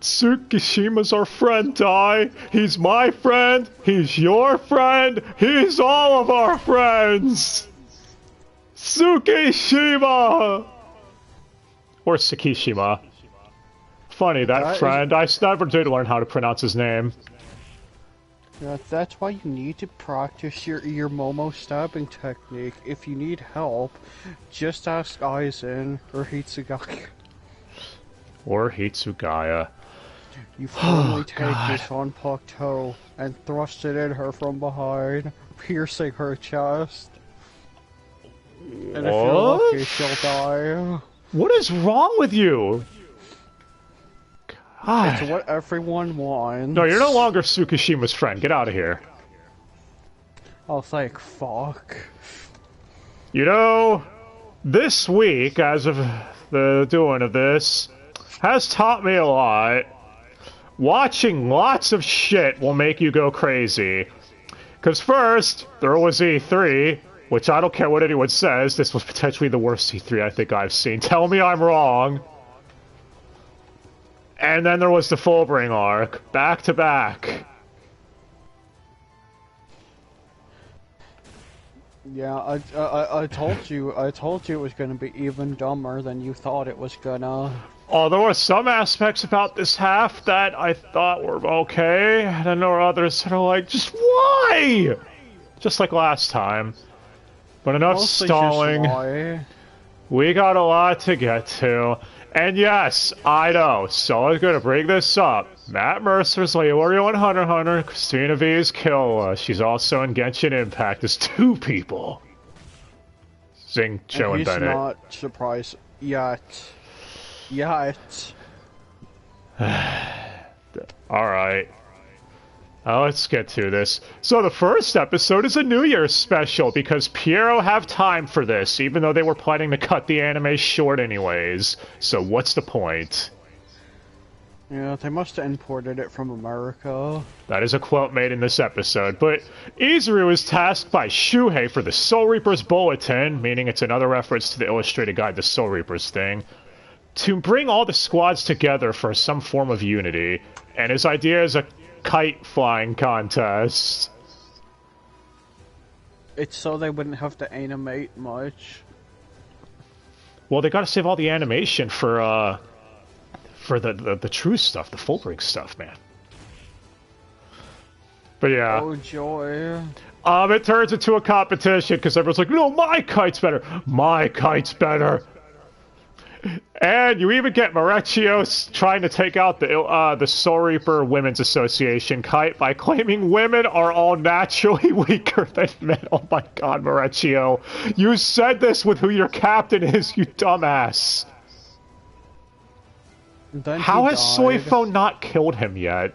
Tsukishima's our friend, Dai. He's my friend. He's your friend. He's all of our friends. Tsukishima! Or Tsukishima. Funny, that friend. I never did learn how to pronounce his name. Yeah, that's why you need to practice your Momo stabbing technique. If you need help, just ask Aizen or Hitsugaya. Or Hitsugaya. You firmly take this on Puck toe and thrust it in her from behind, piercing her chest. And if you're lucky, she'll die. What is wrong with you? God. It's what everyone wants. No, you're no longer Tsukishima's friend. Get out of here. I'll say, fuck. You know, this week, as of the doing of this, has taught me a lot. Watching lots of shit will make you go crazy. Because first, there was E3, which I don't care what anyone says, this was potentially the worst E3 I think I've seen. Tell me I'm wrong. And then there was the Fullbring arc, back to back. Yeah, I told you it was gonna be even dumber than you thought it was gonna. Oh, there were some aspects about this half that I thought were okay, and then there were others that are like, just why? Just like last time. But enough Mostly stalling. just why. We got a lot to get to. And yes, I know, so I was gonna bring this up. Matt Mercer's Leorio and Hunter x Hunter, Christina V's Killa. She's also in Genshin Impact as two people. Zing, Joe, and Bennett. He's not surprised yet. Yet. Alright. Now let's get to this. So the first episode is a New Year's special because Pierrot have time for this, even though they were planning to cut the anime short anyways. So what's the point? Yeah, they must have imported it from America. That is a quote made in this episode, but Izuru is tasked by Shuhei for the Soul Reapers Bulletin, meaning it's another reference to the illustrated guide, the Soul Reapers thing, to bring all the squads together for some form of unity, and his idea is a kite flying contest. It's so they wouldn't have to animate much. Well, they gotta save all the animation for the true stuff, the Fullbring stuff, man. But yeah. Oh joy. It turns into a competition because everyone's like, no, my kite's better. My kite's better. And you even get Maurecchio trying to take out the Soul Reaper Women's Association kite by claiming women are all naturally weaker than men. Oh my god, Maurecchio. You said this with who your captain is, you dumbass. How has Soifo not killed him yet?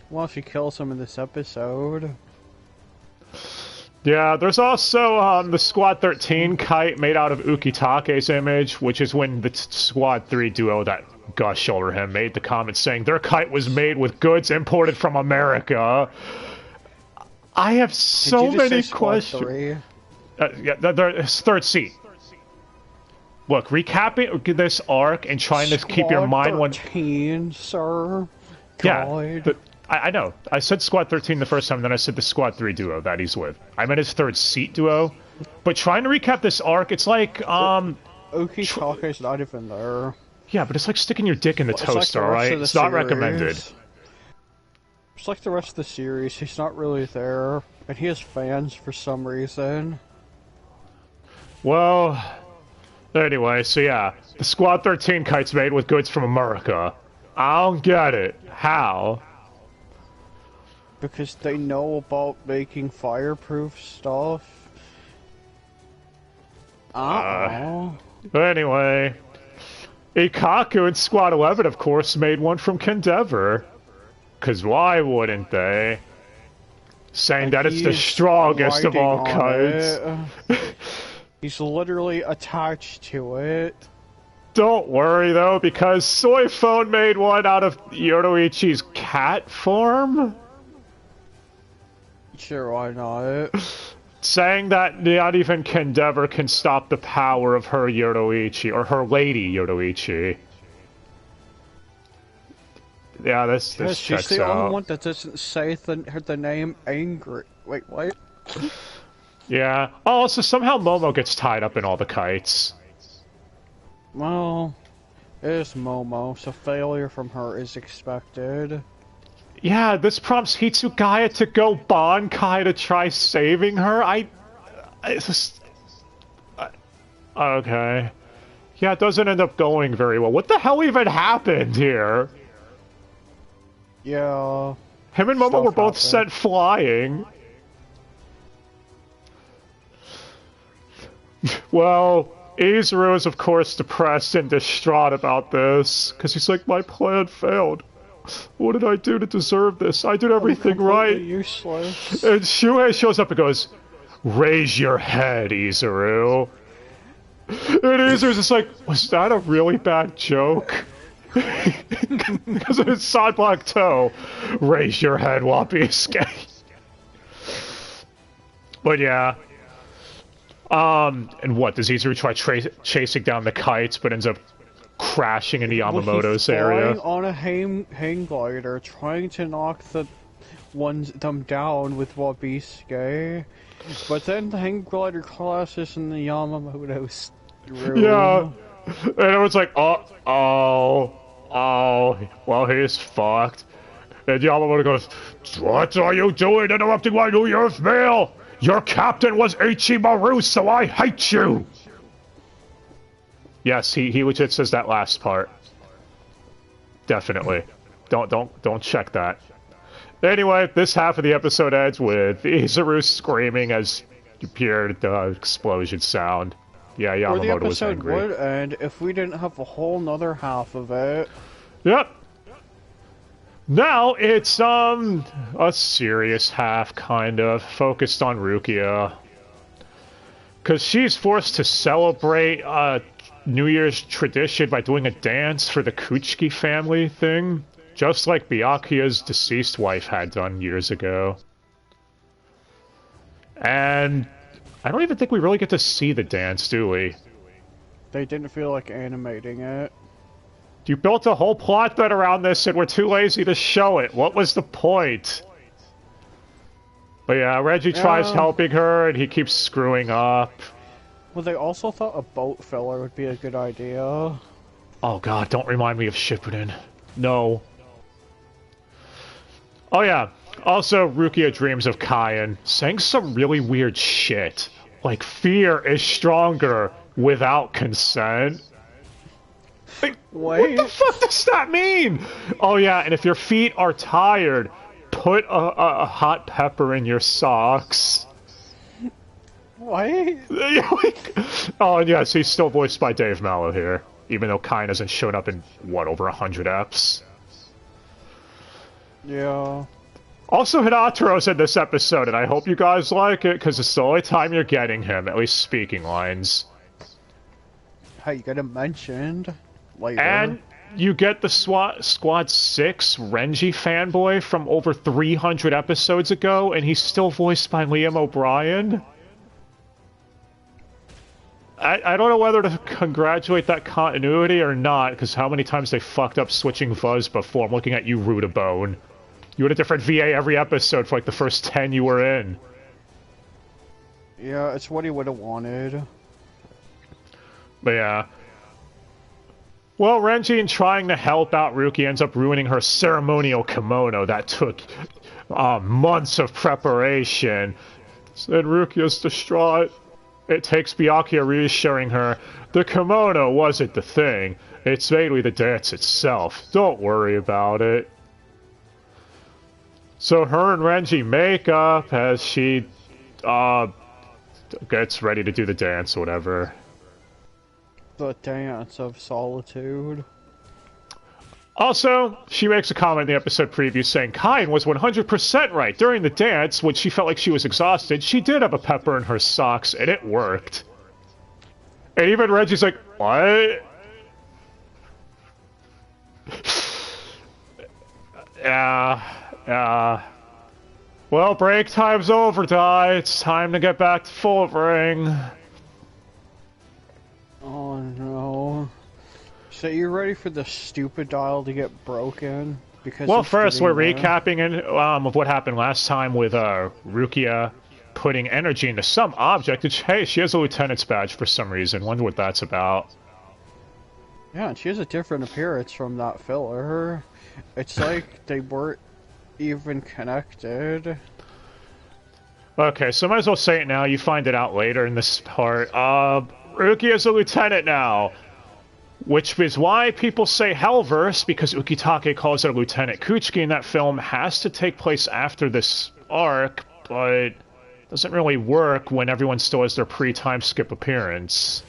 Well, she kills him in this episode. Yeah, there's also the Squad 13 kite made out of Ukitake's image, which is when the Squad 3 duo that gush over him made the comment saying their kite was made with goods imported from America. I have so many questions. Yeah, it's third seat. Look, recapping this arc and trying to keep your mind one. Squad 13, sir. Yeah, I know. I said Squad 13 the first time, then I said the Squad 3 duo that he's with. I meant his third seat duo. But trying to recap this arc, it's like, Ukitake's not even there. Yeah, but it's like sticking your dick in the toaster, alright? It's not recommended. It's like the rest of the series, he's not really there. And he has fans for some reason. Well, anyway, so yeah. The Squad 13 kite's made with goods from America. I don't get it. How? Because they know about making fireproof stuff. But anyway, Ikaku and Squad 11, of course, made one from Kendeavor. Because why wouldn't they? Saying that it's the strongest of all kites. He's literally attached to it. Don't worry, though, because Soifone made one out of Yoruichi's cat form? Sure, why not? Saying that not even Kendeavor can stop the power of her Yoruichi, or her lady Yoruichi. Yeah, this She's checks the only out. one that doesn't say the name Angry. Wait, what? Yeah. Oh, also somehow Momo gets tied up in all the kites. Well, it is Momo, so failure from her is expected. Yeah, this prompts Hitsugaya to go Bankai to try saving her. It's just... okay. Yeah, it doesn't end up going very well. What the hell even happened here? Yeah. Him and Momo were both happened. sent flying. Well, Izuru is of course depressed and distraught about this, because he's like, my plan failed. What did I do to deserve this? I did everything right. Useless. And Shuhei shows up and goes, raise your head, Izuru. And Izuru's just like, was that a really bad joke? Because of his side black toe. Raise your head, Wapisuke. But yeah. And what, does Izuru try chasing down the kites, but ends up crashing into Yamamoto's area? He's flying on a hang glider, trying to knock them down with Wabisuke, but then the hang glider crashes in the Yamamoto's room. Yeah, and everyone's like, oh, well, he's fucked. And Yamamoto goes, what are you doing interrupting my New Year's meal? Your captain was Ichimaru, so I hate you! Yes, he legit says that last part. Definitely. Don't check that. Anyway, this half of the episode ends with Izuru screaming as you hear the explosion sound. Yeah, Yamamoto was angry. Or the episode would end if we didn't have a whole nother half of it. Yep. Now it's, a serious half, kind of, focused on Rukia. Because she's forced to celebrate, New Year's tradition by doing a dance for the Kuchiki family thing, just like Byakuya's deceased wife had done years ago. And I don't even think we really get to see the dance, do we? They didn't feel like animating it. You built a whole plot bed around this and we're too lazy to show it. What was the point? But yeah, Reggie tries helping her and he keeps screwing up. Well, they also thought a boat filler would be a good idea. Oh god, don't remind me of Shippuden. No. Oh yeah, also Rukia dreams of Kaien, saying some really weird shit. Like, fear is stronger without consent. Like, what the fuck does that mean? Oh yeah, and if your feet are tired, put a hot pepper in your socks. What? Oh, and yes, he's still voiced by Dave Mallow here, even though Kaien hasn't shown up in, what, over 100 eps? Yeah. Also, Hinataro's in this episode, and I hope you guys like it, because it's the only time you're getting him, at least speaking lines. Hey, you got him mentioned later. And you get the Squad 6 Renji fanboy from over 300 episodes ago, and he's still voiced by Liam O'Brien. I don't know whether to congratulate that continuity or not, because how many times they fucked up switching Fuzz before. I'm looking at you, Rudabone. You had a different VA every episode for like the first 10 you were in. Yeah, it's what he would have wanted. But yeah. Well, Renji, in trying to help out Ruki, ends up ruining her ceremonial kimono that took months of preparation. Then Ruki is distraught. It takes Byakuya reassuring her, the kimono wasn't the thing. It's mainly the dance itself. Don't worry about it. So her and Renji make up as she gets ready to do the dance or whatever. The dance of solitude. Also, she makes a comment in the episode preview saying Kaien was 100% right. During the dance, when she felt like she was exhausted, she did have a pepper in her socks, and it worked. And even Reggie's like, what? Yeah. Well, break time's over, Dai. It's time to get back to Fulvering. Oh no. So you ready for the stupid dial to get broken? Because Well, it's first we're getting there. recapping of what happened last time with Rukia putting energy into some object. Hey, she has a lieutenant's badge for some reason. Wonder what that's about. Yeah, and she has a different appearance from that filler. It's like they weren't even connected. Okay, so might as well say it now. You find it out later in this part. Rukia is a lieutenant now. Which is why people say Hellverse, because Ukitake calls her Lieutenant Kuchiki in that film, has to take place after this arc, but doesn't really work when everyone still has their pre-time skip appearance.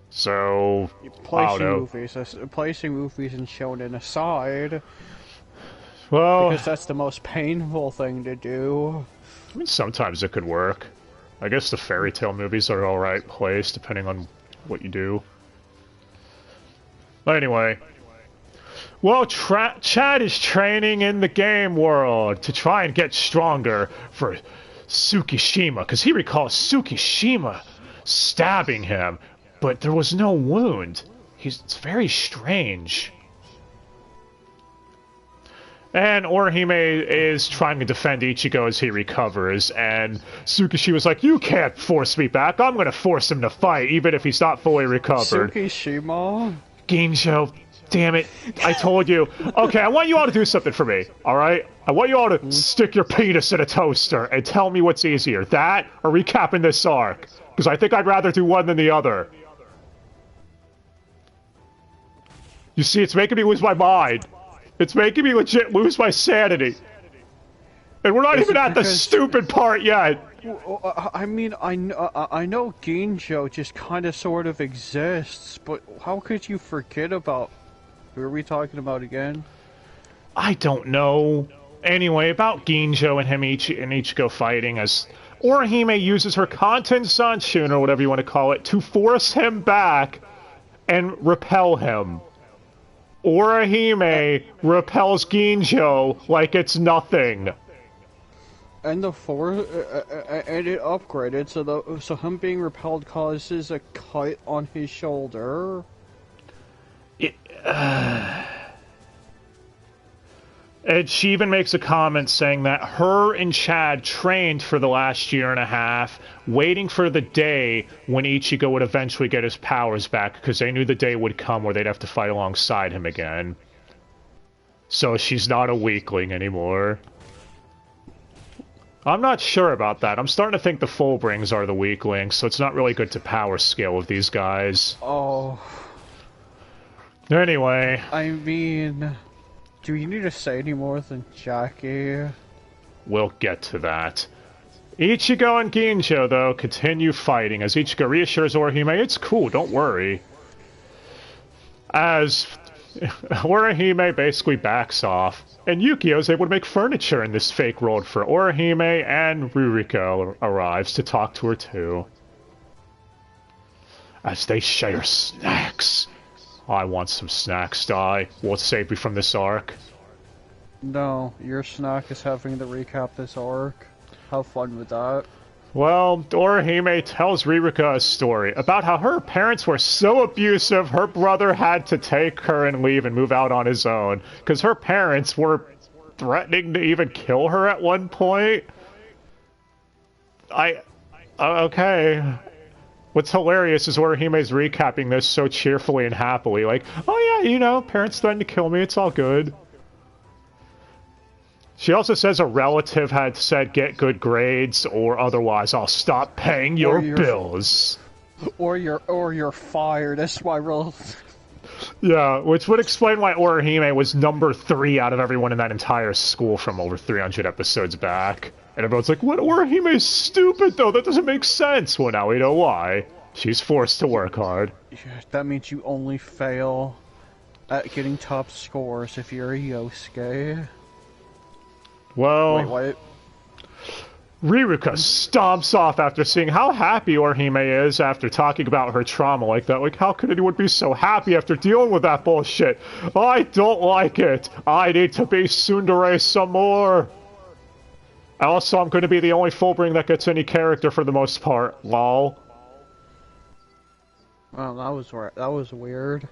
So, placing movies and shonen aside, well, because that's the most painful thing to do. I mean, sometimes it could work. I guess the fairy tale movies are alright placed, depending on what you do. But anyway. Well, Chad is training in the game world to try and get stronger for Tsukishima, because he recalls Tsukishima stabbing him, but there was no wound. It's very strange. And Orihime is trying to defend Ichigo as he recovers, and Tsukishima's like, you can't force me back, I'm gonna force him to fight, even if he's not fully recovered. Tsukishima? Ginjo, damn it, I told you. Okay, I want you all to do something for me, alright? I want you all to stick your penis in a toaster and tell me what's easier, that or recapping this arc. Because I think I'd rather do one than the other. You see, it's making me lose my mind. It's making me legit lose my sanity. And we're not even at the stupid part yet. I mean, I know Ginjo just kind of sort of exists, but how could you forget about... Who are we talking about again? I don't know. Anyway, about Ginjo and Ichigo fighting, as Orihime uses her Kanten Sanshun, or whatever you want to call it, to force him back and repel him. Orihime repels Ginjo like it's nothing. And and it upgraded, so him being repelled causes a cut on his shoulder. And she even makes a comment saying that her and Chad trained for the last year and a half, waiting for the day when Ichigo would eventually get his powers back, because they knew the day would come where they'd have to fight alongside him again. So she's not a weakling anymore. I'm not sure about that. I'm starting to think the Fullbrings are the weaklings, so it's not really good to power scale with these guys. Oh. Anyway. I mean... Do you need to say any more than Jackie? We'll get to that. Ichigo and Ginjo, though, continue fighting, as Ichigo reassures Orihime, it's cool, don't worry. As Orihime basically backs off, and Yukio is able to make furniture in this fake world for Orihime, and Ruriko arrives to talk to her too. As they share snacks. I want some snacks, Dai. Won't save me from this arc. No, your snack is having to recap this arc. Have fun with that. Well, Orihime tells Ririka a story about how her parents were so abusive her brother had to take her and leave and move out on his own. Because her parents were threatening to even kill her at one point. Okay. What's hilarious is Orihime's recapping this so cheerfully and happily, like, oh yeah, you know, parents threatened to kill me, it's all good. She also says a relative had said get good grades, or otherwise I'll stop paying your bills. Or you're fired, that's why Yeah, which would explain why Orihime was number 3 out of everyone in that entire school from over 300 episodes back. And everyone's like, what? Orihime's stupid, though. That doesn't make sense. Well, now we know why. She's forced to work hard. Yeah, that means you only fail at getting top scores if you're a Yosuke. Well... Wait, what? Ririka stomps off after seeing how happy Orihime is after talking about her trauma like that. Like, how could anyone be so happy after dealing with that bullshit? I don't like it. I need to be tsundere some more. Also, I'm going to be the only Fullbring that gets any character for the most part. Lol. Well, that was weird.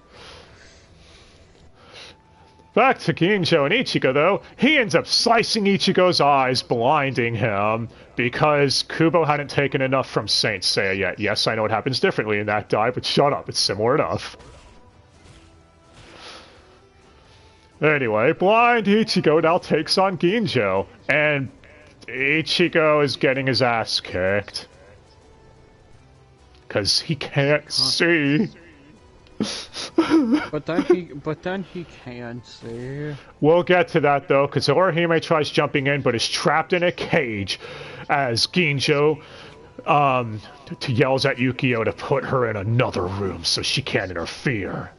Back to Ginjo and Ichigo, though. He ends up slicing Ichigo's eyes, blinding him, because Kubo hadn't taken enough from Saint Seiya yet. Yes, I know it happens differently in that die, but shut up, it's similar enough. Anyway, blind Ichigo now takes on Ginjo, and Ichigo is getting his ass kicked. Because he can't see. But then he can see. We'll get to that though, because Orihime tries jumping in, but is trapped in a cage as Ginjo yells at Yukio to put her in another room so she can't interfere.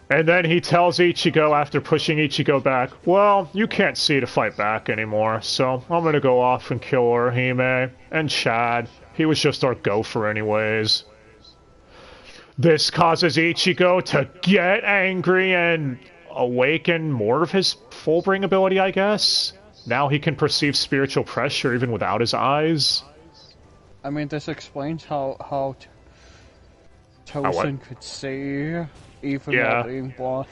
And then he tells Ichigo, after pushing Ichigo back, well, you can't see to fight back anymore, so I'm gonna go off and kill Orihime and Chad. He was just our gopher anyways. This causes Ichigo to get angry and awaken more of his full-bring ability, I guess. Now he can perceive spiritual pressure even without his eyes. I mean, this explains how Tosin could see, even while being blind.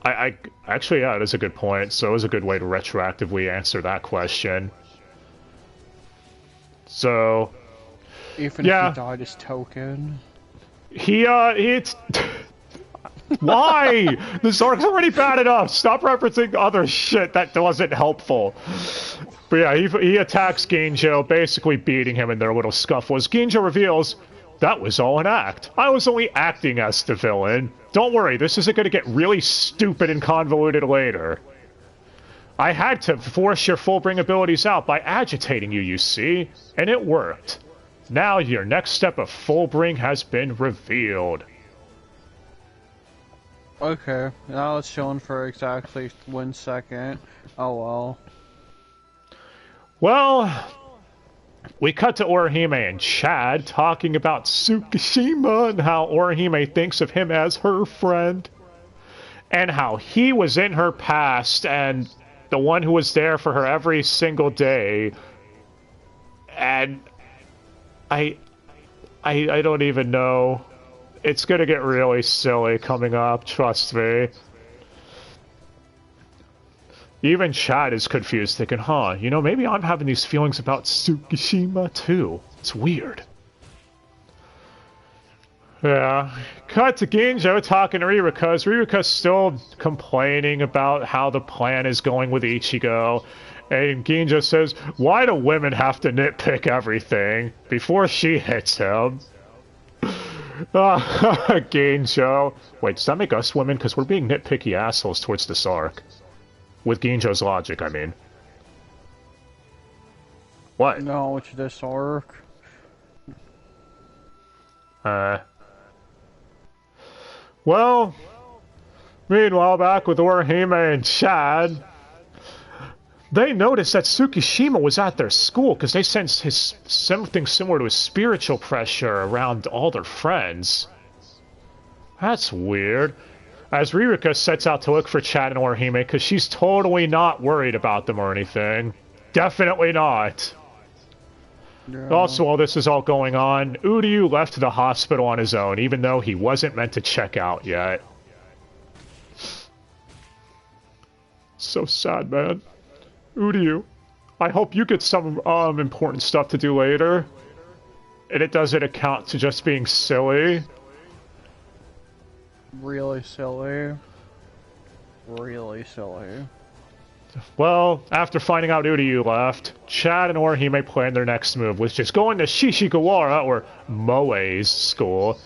I actually, yeah, that's a good point. So it was a good way to retroactively answer that question. So, even if he died as Token. It's... Why? This arc's already bad enough. Stop referencing other shit that wasn't helpful. But yeah, he attacks Ginjo, basically beating him in their little scuffles. Ginjo reveals, that was all an act. I was only acting as the villain. Don't worry, this isn't going to get really stupid and convoluted later. I had to force your full-bring abilities out by agitating you, you see, and it worked. Now your next step of full-bring has been revealed. Okay, now it's shown for exactly 1 second. Oh well. Well, we cut to Orihime and Chad talking about Tsukishima and how Orihime thinks of him as her friend. And how he was in her past and the one who was there for her every single day. And I don't even know. It's gonna get really silly coming up, trust me. Even Chad is confused, thinking, huh, you know, maybe I'm having these feelings about Tsukishima too. It's weird. Yeah. Cut to Ginjo talking to Ririka, because Ririka's still complaining about how the plan is going with Ichigo. And Ginjo says, why do women have to nitpick everything before she hits him? Ginjo. Wait, does that make us women? Because we're being nitpicky assholes towards this arc. With Ginjo's logic, I mean. What? No, it's this arc. Well, meanwhile, back with Orihime and Chad, they noticed that Tsukishima was at their school because they sensed something similar to his spiritual pressure around all their friends. That's weird. As Ririka sets out to look for Chad and Orihime because she's totally not worried about them or anything. Definitely not. Yeah. Also, while this is all going on, Uryu left the hospital on his own, even though he wasn't meant to check out yet. So sad, man. Uryu, I hope you get some important stuff to do later. And it doesn't account to just being silly. Really silly. Really silly. Well, after finding out Uryu left, Chad and Orihime planned their next move, which is going to Shishigawara, or Moe's school.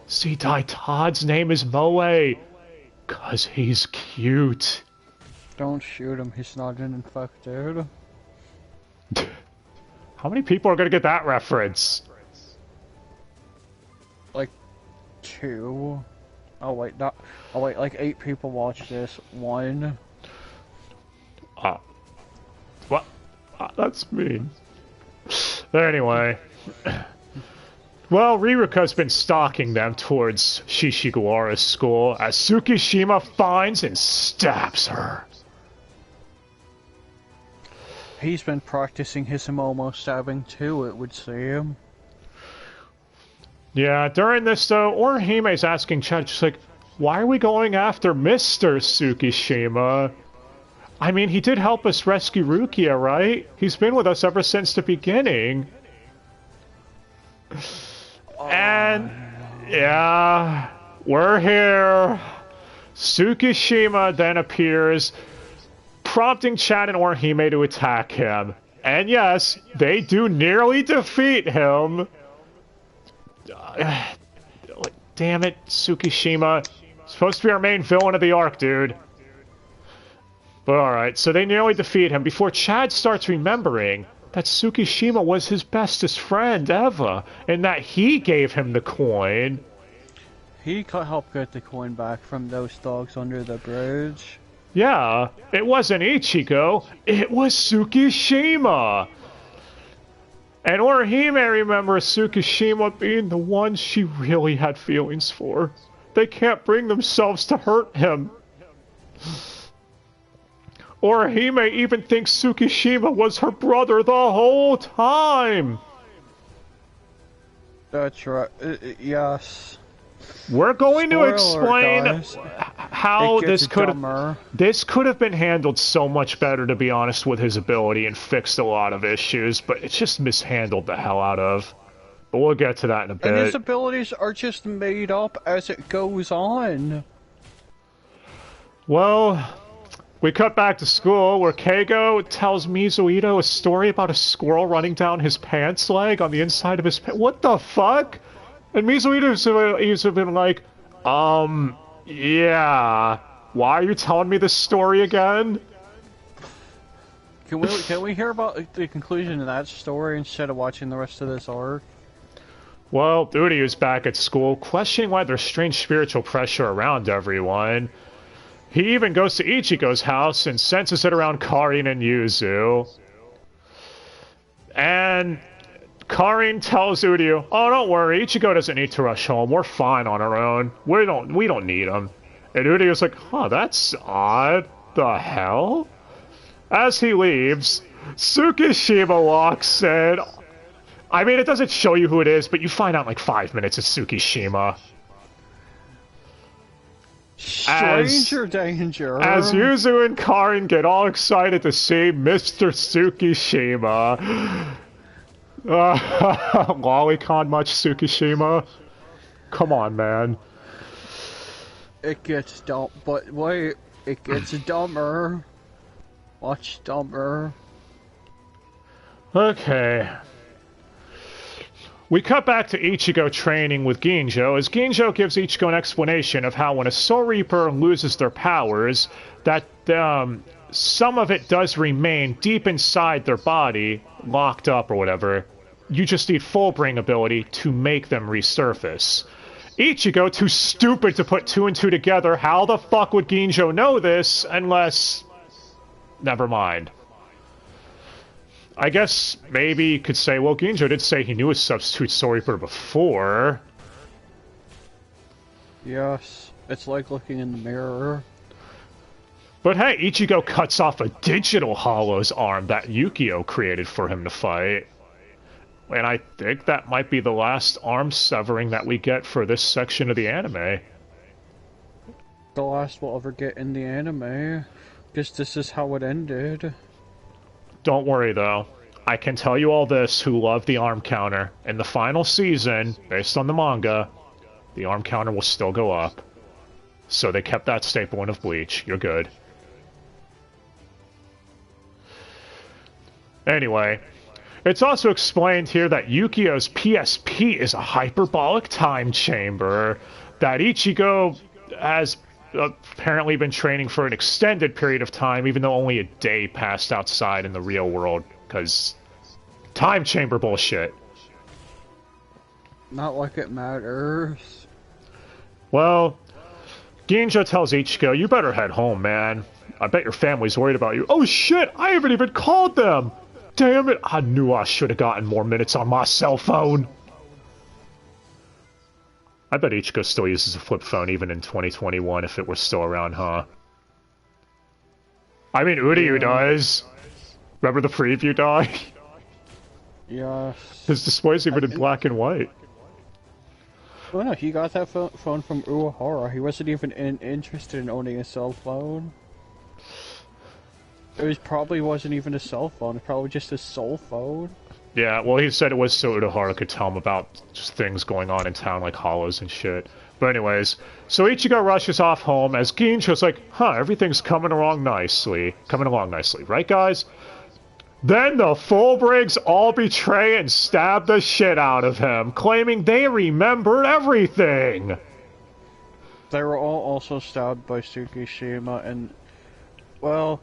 See, Dai Todd's name is Moe, 'cause he's cute. Don't shoot him, he's not an infected. How many people are gonna get that reference? Like, 2. Oh wait, not. Oh wait, like 8 people watch this. 1. What? That's mean. Anyway. Well, Ririka's been stalking them towards Shishigawara's school as Tsukishima finds and stabs her. He's been practicing his Momo stabbing too, it would seem. Yeah, during this though, Orihime's asking Chad, just like, why are we going after Mr. Tsukishima? I mean, he did help us rescue Rukia, right? He's been with us ever since the beginning. And, yeah, we're here. Tsukishima then appears, prompting Chad and Orihime to attack him. And yes, they do nearly defeat him. Damn it, Tsukishima. Supposed to be our main villain of the arc, dude. But alright, so they nearly defeat him before Chad starts remembering that Tsukishima was his bestest friend ever, and that he gave him the coin. He could help get the coin back from those dogs under the bridge. Yeah, it wasn't Ichigo, it was Tsukishima. And Orihime remembers Tsukishima being the one she really had feelings for. They can't bring themselves to hurt him. Orihime even thinks Tsukishima was her brother the whole time. That's right. Yes. We're going to explain guys. How this could have been handled so much better, to be honest, with his ability and fixed a lot of issues, but it's just mishandled the hell out of. But we'll get to that in a bit. And his abilities are just made up as it goes on. Well, we cut back to school where Keigo tells Mizuito a story about a squirrel running down his pants leg on the inside of his pants. What the fuck? And Mizuito's been like, yeah. Why are you telling me this story again? Can we hear about the conclusion of that story instead of watching the rest of this arc? Well, Udi is back at school, questioning why there's strange spiritual pressure around everyone. He even goes to Ichigo's house and senses it around Karin and Yuzu. And Karin tells Udi, oh, don't worry, Ichigo doesn't need to rush home. We're fine on our own. We don't need him. And Udi is like, huh, that's odd. The hell? As he leaves, Tsukishima walks in. I mean, it doesn't show you who it is, but you find out in like 5 minutes it's Tsukishima. Stranger danger. As Yuzu and Karin get all excited to see Mr. Tsukishima. Lolicon much, Tsukishima? Come on, man. It gets dumb, but wait, it gets dumber. Much dumber. Okay. We cut back to Ichigo training with Ginjo, as Ginjo gives Ichigo an explanation of how when a Soul Reaper loses their powers, that some of it does remain deep inside their body, locked up or whatever. You just need full brain ability to make them resurface. Ichigo, too stupid to put 2 and 2 together. How the fuck would Ginjo know this unless... Never mind. I guess maybe you could say, well, Ginjo did say he knew a substitute Soul Reaper before. Yes, it's like looking in the mirror. But hey, Ichigo cuts off a digital Hollow's arm that Yukio created for him to fight. And I think that might be the last arm severing that we get for this section of the anime. The last we'll ever get in the anime. Because this is how it ended. Don't worry, though. I can tell you all this who love the arm counter. In the final season, based on the manga, the arm counter will still go up. So they kept that staple in of Bleach. You're good. Anyway, it's also explained here that Yukio's PSP is a hyperbolic time chamber that Ichigo has apparently been training for an extended period of time, even though only a day passed outside in the real world, because time chamber bullshit. Not like it matters. Well, Ginjo tells Ichigo, you better head home, man. I bet your family's worried about you. Oh shit, I haven't even called them! Damn it, I knew I should have gotten more minutes on my cell phone. I bet Ichigo still uses a flip phone even in 2021 if it were still around, huh? I mean, Uryu does. Remember the preview dog? Yes. His display's even in black and white. Oh no, he got that phone from Uehara. He wasn't even interested in owning a cell phone. Probably wasn't even a cell phone. It's probably just a soul phone. Yeah, well, he said it was so Uehara could tell him about just things going on in town, like hollows and shit. But anyways, so Ichigo rushes off home as Gincho's like, huh, everything's coming along nicely. Right, guys? Then the Fullbrigs all betray and stab the shit out of him, claiming they remembered everything. They were all also stabbed by Tsukishima, and, well...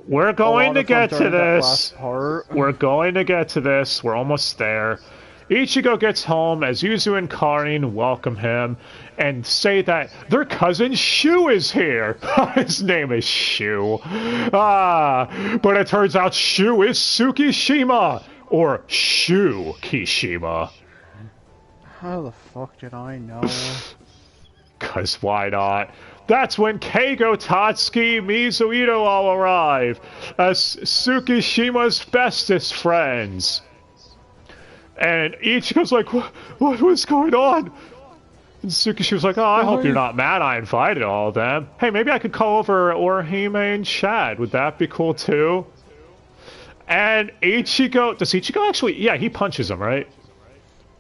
We're going to get to this. We're going to get to this. We're almost there. Ichigo gets home as Yuzu and Karin welcome him and say that their cousin Shu is here. His name is Shu. But it turns out Shu is Tsukishima, or Shu Kishima. How the fuck did I know? 'Cause why not? That's when Keigo, Tatsuki, Mizuito all arrive as Tsukishima's bestest friends. And Ichigo's like, what was going on? And Tsukishima's like, oh, I hope you're not mad I invited all of them. Hey, maybe I could call over Orihime and Chad. Would that be cool too? And Ichigo, does Ichigo actually, yeah, he punches him, right?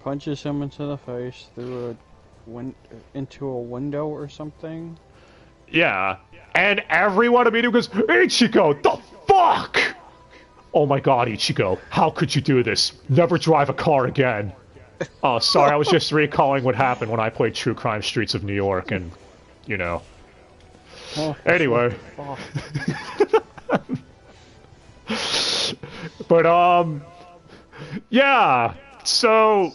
Punches him into the face through into a window or something. Yeah. And everyone immediately goes, Ichigo, the fuck? Oh my god, Ichigo, how could you do this? Never drive a car again. Oh, sorry, I was just recalling what happened when I played True Crime Streets of New York and, you know. Oh, anyway. But, yeah, so...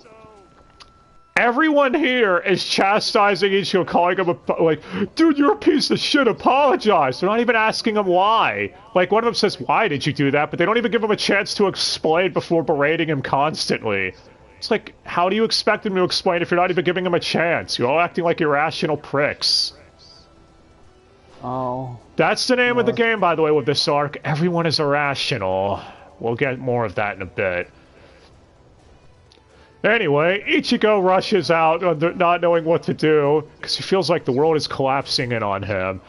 Everyone here is chastising Ichigo, calling him like, dude, you're a piece of shit, apologize. They're not even asking him why. Like, one of them says, why did you do that? But they don't even give him a chance to explain before berating him constantly. It's like, how do you expect him to explain if you're not even giving him a chance? You're all acting like irrational pricks. Oh. That's the name of the game, by the way, with this arc. Everyone is irrational. We'll get more of that in a bit. Anyway, Ichigo rushes out, not knowing what to do, because he feels like the world is collapsing in on him,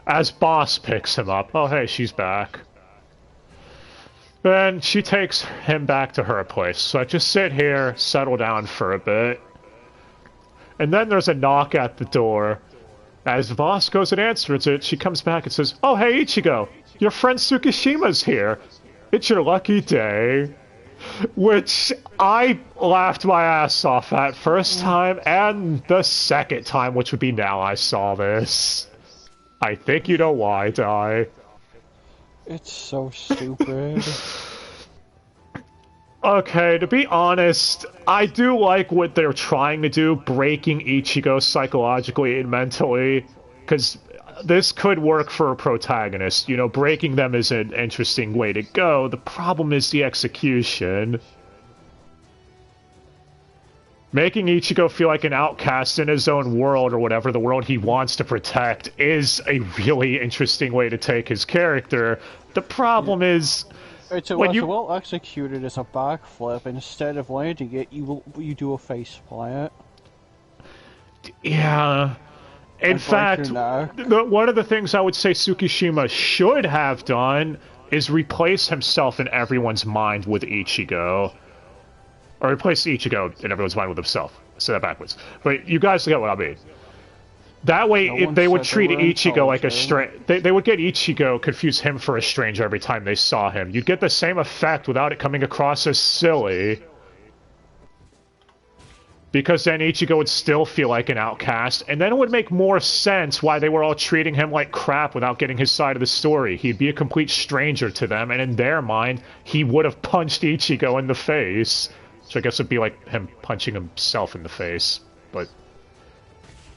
as Boss picks him up. Oh, hey, she's back. Then she takes him back to her place. So I just sit here, settle down for a bit. And then there's a knock at the door. As the boss goes and answers it, she comes back and says, oh, hey, Ichigo, your friend Tsukishima's here. It's your lucky day. Which I laughed my ass off at first time and the second time, which would be now I saw this. I think you know why, Dai. It's so stupid. Okay, to be honest, I do like what they're trying to do, breaking Ichigo psychologically and mentally, because this could work for a protagonist. You know, breaking them is an interesting way to go. The problem is the execution. Making Ichigo feel like an outcast in his own world, or whatever, the world he wants to protect, is a really interesting way to take his character. The problem is... It's well executed as a backflip. Instead of landing it, you do a face plant. Yeah... In fact, one of the things I would say Tsukishima should have done is replace himself in everyone's mind with Ichigo. Or replace Ichigo in everyone's mind with himself. I said that backwards. But you guys get what I mean. That way, they would treat Ichigo like a stranger. They would get Ichigo, confuse him for a stranger every time they saw him. You'd get the same effect without it coming across as silly. Because then Ichigo would still feel like an outcast, and then it would make more sense why they were all treating him like crap without getting his side of the story. He'd be a complete stranger to them, and in their mind, he would have punched Ichigo in the face. Which I guess would be like him punching himself in the face. But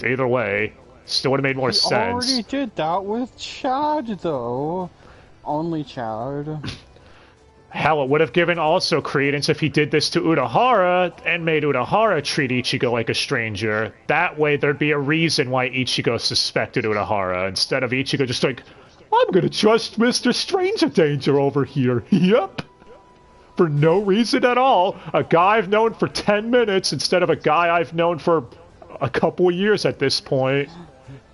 either way, still would have made more sense. He already did that with Chad, though. Only Chad. Hell, it would have given also credence if he did this to Urahara and made Urahara treat Ichigo like a stranger. That way there'd be a reason why Ichigo suspected Urahara, instead of Ichigo just like, I'm gonna trust Mr. Stranger Danger over here, yep. for no reason at all. A guy I've known for 10 minutes instead of a guy I've known for a couple of years at this point.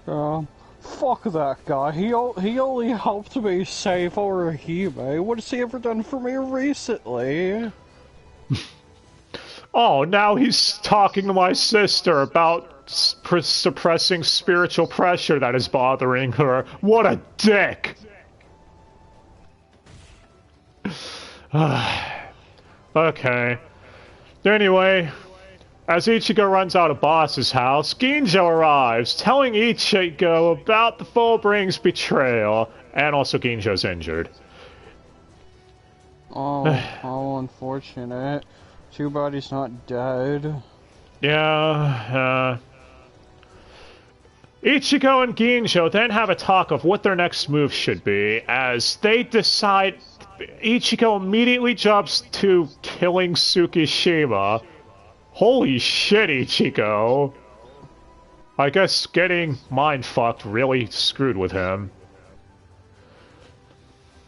Fuck that guy. He only helped me save Orihime. What has he ever done for me recently? Oh, now he's talking to my sister about suppressing spiritual pressure that is bothering her. What a dick! Okay. Anyway, as Ichigo runs out of Boss's house, Ginjo arrives, telling Ichigo about the Fullbring's betrayal, and also Ginjo's injured. Oh, how unfortunate. Too bad he's not dead. Yeah, Ichigo and Ginjo then have a talk of what their next move should be, as they decide Ichigo immediately jumps to killing Tsukishima. Holy shit, Ichigo. I guess getting mind-fucked really screwed with him.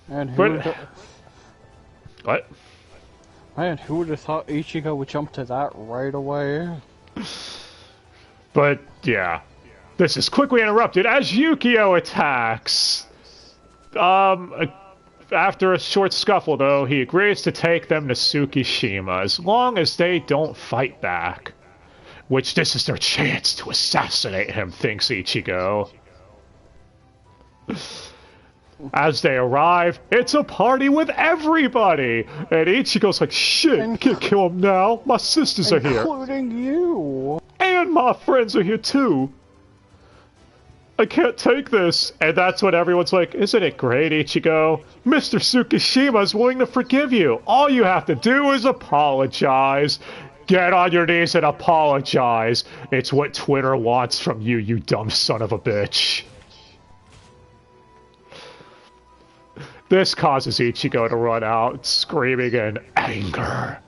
And who What? Man, who would have thought Ichigo would jump to that right away? But, yeah. This is quickly interrupted as Yukio attacks. After a short scuffle, though, he agrees to take them to Tsukishima, as long as they don't fight back. Which this is their chance to assassinate him, thinks Ichigo. As they arrive, it's a party with everybody! And Ichigo's like, shit, I can't kill him now, my sisters are here. Including you! And my friends are here too! I can't take this! And that's when everyone's like, isn't it great, Ichigo? Mr. Tsukishima's willing to forgive you! All you have to do is apologize! Get on your knees and apologize! It's what Twitter wants from you, you dumb son of a bitch! This causes Ichigo to run out, screaming in anger.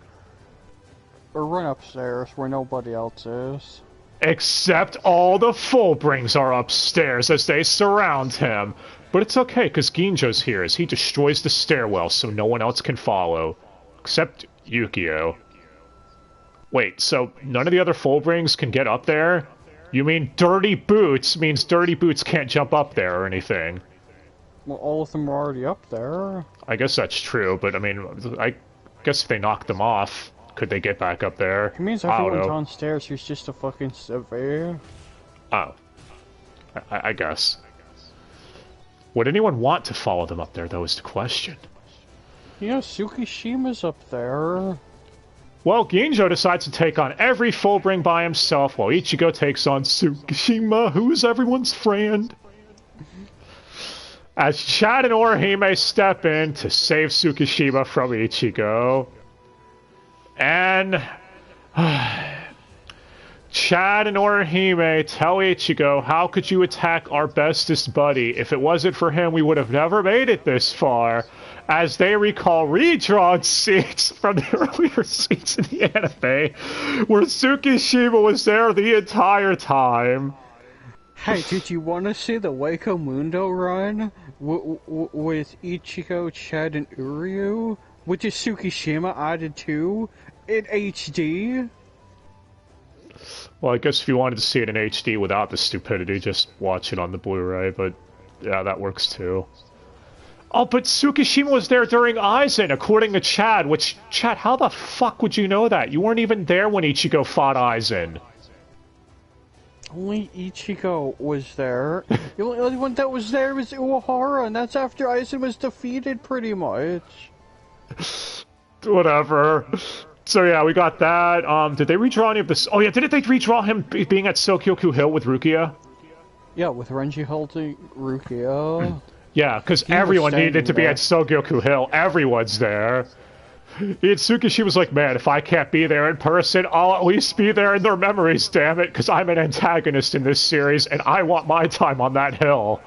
Or run upstairs where nobody else is. Except all the Fullbrings are upstairs as they surround him. But it's okay, because Ginjo's here as he destroys the stairwell so no one else can follow. Except Yukio. Wait, so none of the other Fullbrings can get up there? You mean Dirty Boots means Dirty Boots can't jump up there or anything? Well, all of them are already up there. I guess that's true, but I mean, I guess if they knock them off, could they get back up there? It means everyone downstairs who's just a fucking surveyor. Oh. I guess. Would anyone want to follow them up there, though, is the question. You know, Tsukishima's up there. Well, Ginjo decides to take on every Fullbring by himself, while Ichigo takes on Tsukishima, who is everyone's friend. As Chad and Orihime step in to save Tsukishima from Ichigo. And Chad and Orihime tell Ichigo, how could you attack our bestest buddy? If it wasn't for him, we would have never made it this far. As they recall redrawn scenes from the earlier scenes in the anime, where Tsukishima was there the entire time. Hey, did you want to see the Waco Mundo run with Ichigo, Chad, and Uryu? Which is Tsukishima added to in HD? Well, I guess if you wanted to see it in HD without the stupidity, just watch it on the Blu-ray, but yeah, that works too. Oh, but Tsukishima was there during Aizen, according to Chad, which, Chad, how the fuck would you know that? You weren't even there when Ichigo fought Aizen. Only Ichigo was there. The only one that was there was Uehara, and that's after Aizen was defeated, pretty much. Whatever. So yeah, we got that. Did they redraw any of this? Oh yeah, didn't they redraw him being at Sokyoku Hill with Rukia? Yeah, with Renji holding Rukia. Yeah, because everyone needed to be at Sokyoku Hill. Everyone's there. Itsukishi was like, man, if I can't be there in person, I'll at least be there in their memories, damn it, because I'm an antagonist in this series, and I want my time on that hill.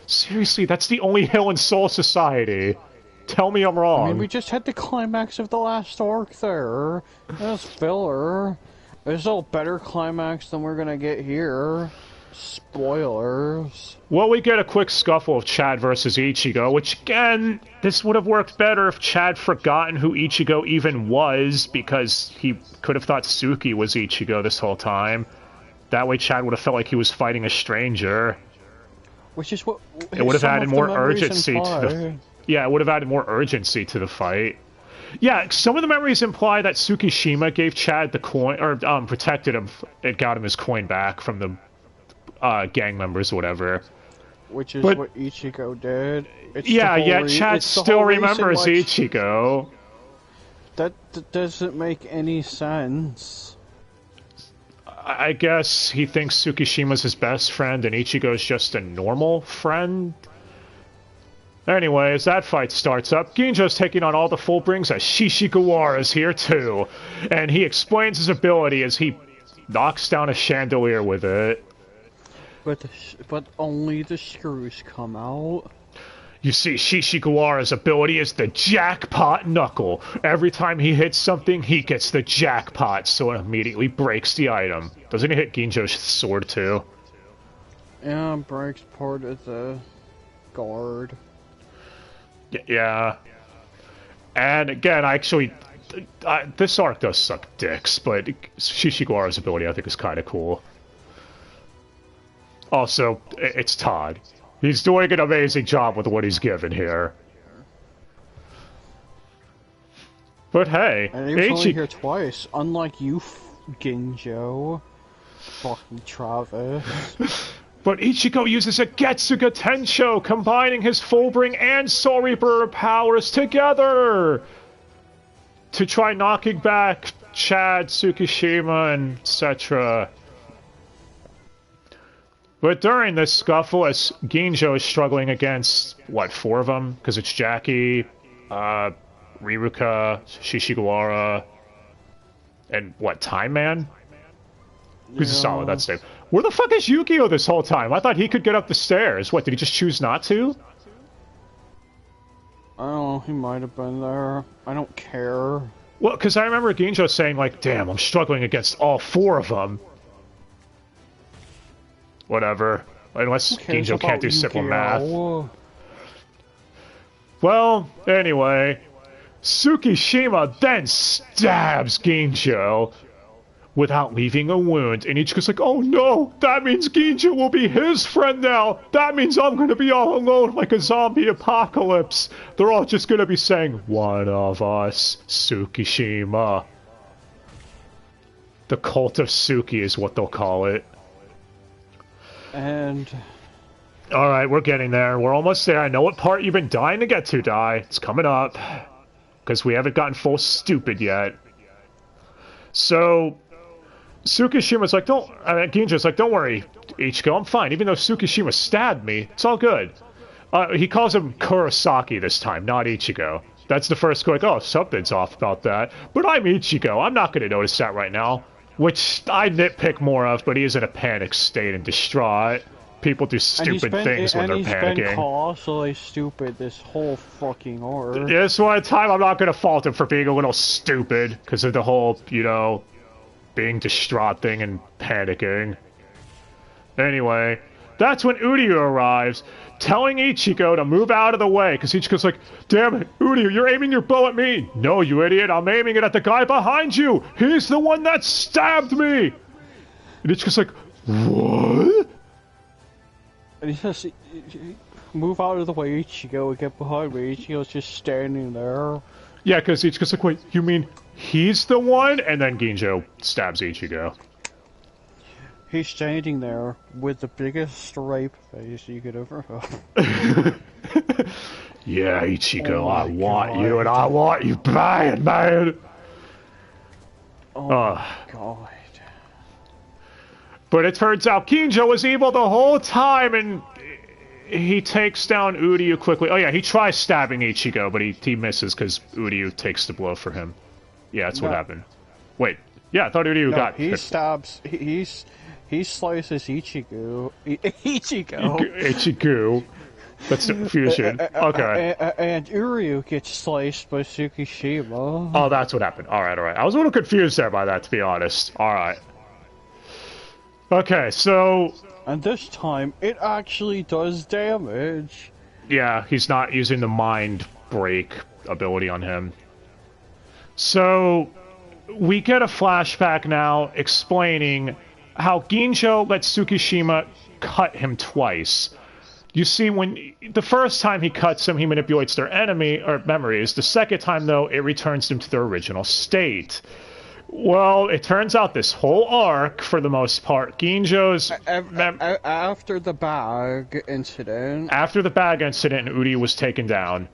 Seriously, that's the only hill in Soul Society. Tell me I'm wrong. I mean, we just had the climax of the last arc there. That was filler. There's a better climax than we're gonna get here. Spoilers. Well, we get a quick scuffle of Chad versus Ichigo, which, again, this would have worked better if Chad forgotten who Ichigo even was, because he could have thought Suki was Ichigo this whole time. That way Chad would have felt like he was fighting a stranger. Which is what... It would have added more urgency to the... Yeah, it would have added more urgency to the fight. Yeah, some of the memories imply that Tsukishima gave Chad the coin, or protected him. It got him his coin back from the gang members or whatever. Which is what Ichigo did. Yeah, Chad still remembers Ichigo. That doesn't make any sense. I guess he thinks Tsukishima's his best friend and Ichigo's just a normal friend? Anyway, as that fight starts up, Ginjo's taking on all the Fullbrings as Shishigawara's here too. And he explains his ability as he knocks down a chandelier with it. But only the screws come out. You see, Shishigawara's ability is the jackpot knuckle. Every time he hits something, he gets the jackpot, so it immediately breaks the item. Doesn't he hit Ginjo's sword too? Yeah, breaks part of the guard. Yeah. And again, this arc does suck dicks, but Shishigawara's ability I think is kind of cool. Also, it's Todd. He's doing an amazing job with what he's given here. But hey, and he was only here twice, unlike you, Ginjo. Fucking Travis. But Ichigo uses a Getsuga Tensho, combining his Fullbring and Soul Reaper powers together to try knocking back Chad, Tsukishima, and etc. But during this scuffle, as Ginjo is struggling against, what, 4 of them? Because it's Jackie, Riruka, Shishigawara, and what, Time Man? Who's solid, that's Dave. Where the fuck is Yukio this whole time? I thought he could get up the stairs. What, did he just choose not to? I don't know, he might have been there. I don't care. Well, because I remember Ginjo saying, like, damn, I'm struggling against all 4 of them. Whatever. Unless Ginjo can't do simple math. Well, anyway, Tsukishima then stabs Ginjo without leaving a wound, and Ichigo's like, oh no, that means Ginjo will be his friend now! That means I'm gonna be all alone like a zombie apocalypse! They're all just gonna be saying, one of us, Tsukishima. The cult of Suki is what they'll call it. And... Alright, we're getting there. We're almost there. I know what part you've been dying to get to, Dai. It's coming up. Because we haven't gotten full stupid yet. So, Tsukishima's like, Ginjo's like, don't worry, Ichigo, I'm fine. Even though Tsukishima stabbed me, it's all good. He calls him Kurosaki this time, not Ichigo. That's the first go, like, oh, something's off about that. But I'm Ichigo. I'm not going to notice that right now. Which I nitpick more of, but he is in a panic state and distraught. People do stupid things when they're panicking. And he's been colossally stupid this whole fucking arc. This one time I'm not going to fault him for being a little stupid, because of the whole, you know, being distraught thing and panicking. Anyway, that's when Uryu arrives, telling Ichigo to move out of the way, because Ichigo's like, damn it, Uryu, you're aiming your bow at me! No, you idiot, I'm aiming it at the guy behind you! He's the one that stabbed me! And Ichigo's like, what? And he says, move out of the way, Ichigo, and get behind me. Ichigo's just standing there. Yeah, because Ichigo's like, wait, you mean he's the one? And then Ginjo stabs Ichigo. He's standing there with the biggest rape face you could ever have. Yeah, Ichigo, I want you, and I want you bad, man! Oh my god. But it turns out Ginjo was evil the whole time, and he takes down Uryu quickly. Oh yeah, he tries stabbing Ichigo, but he misses because Uryu takes the blow for him. Yeah, that's what happened. Wait, yeah, I thought Uryu got... he stabs... He slices Ichigo. Ichigo. That's the fusion. Okay. And Uryu gets sliced by Tsukishima. Oh, that's what happened. Alright, alright. I was a little confused there by that, to be honest. Alright. Okay, so... And this time, it actually does damage. Yeah, he's not using the mind break ability on him. So, we get a flashback now explaining how Ginjo let Tsukishima cut him twice. You see, when the first time he cuts him, he manipulates their enemy or memories. The second time, though, it returns them to their original state. Well, it turns out this whole arc, for the most part, Ginjo's... After the bag incident... After the bag incident and Uri was taken down,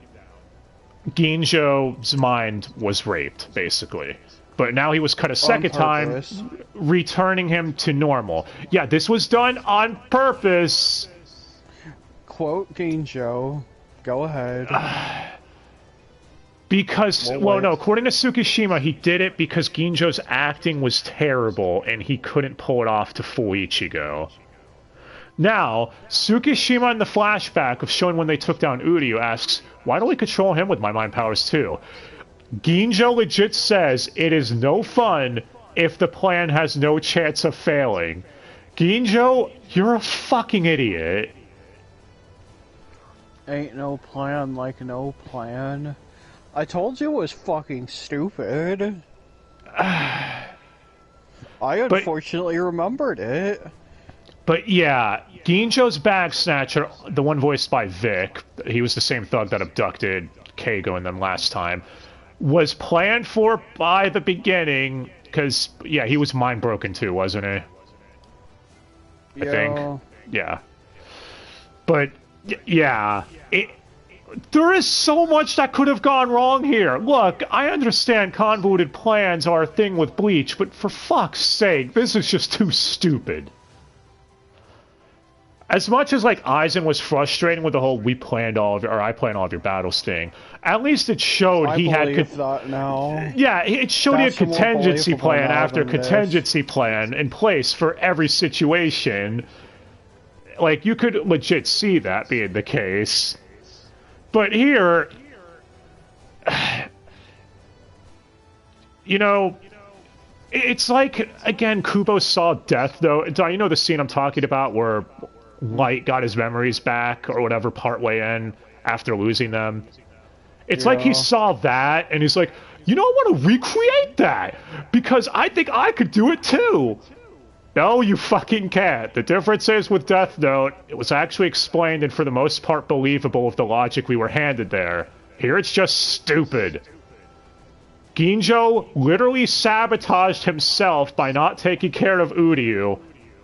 Ginjo's mind was raped, basically. But now he was cut a second time, returning him to normal. Yeah, this was done on purpose. Quote Ginjo. Go ahead. Because, well, no, according to Tsukishima, he did it because Ginjo's acting was terrible and he couldn't pull it off to fool Ichigo. Now, Tsukishima in the flashback of showing when they took down Uryu asks, why don't we control him with my mind powers too? Ginjo legit says it is no fun if the plan has no chance of failing. Ginjo, you're a fucking idiot. Ain't no plan like no plan. I told you it was fucking stupid. I unfortunately remembered it. But yeah, Ginjo's bag snatcher, the one voiced by Vic, he was the same thug that abducted Keigo and them last time, was planned for by the beginning, because, yeah, he was mind broken too, wasn't he? I think. Yeah. But, yeah, there is so much that could have gone wrong here. Look, I understand convoluted plans are a thing with Bleach, but for fuck's sake, this is just too stupid. As much as, like, Aizen was frustrating with the whole I planned all of your battles thing, at least it showed he had... that now. Yeah, it showed he had contingency plan after contingency plan in place for every situation. Like, you could legit see that being the case. But here... You know... It's like, again, Kubo saw death, though. You know the scene I'm talking about where Light got his memories back, or whatever, partway in, after losing them? It's like he saw that, and he's like, you know, I want to recreate that, because I think I could do it too. No, you fucking can't. The difference is with Death Note, it was actually explained and for the most part believable with the logic we were handed there. Here it's just stupid. Ginjo literally sabotaged himself by not taking care of Uryu,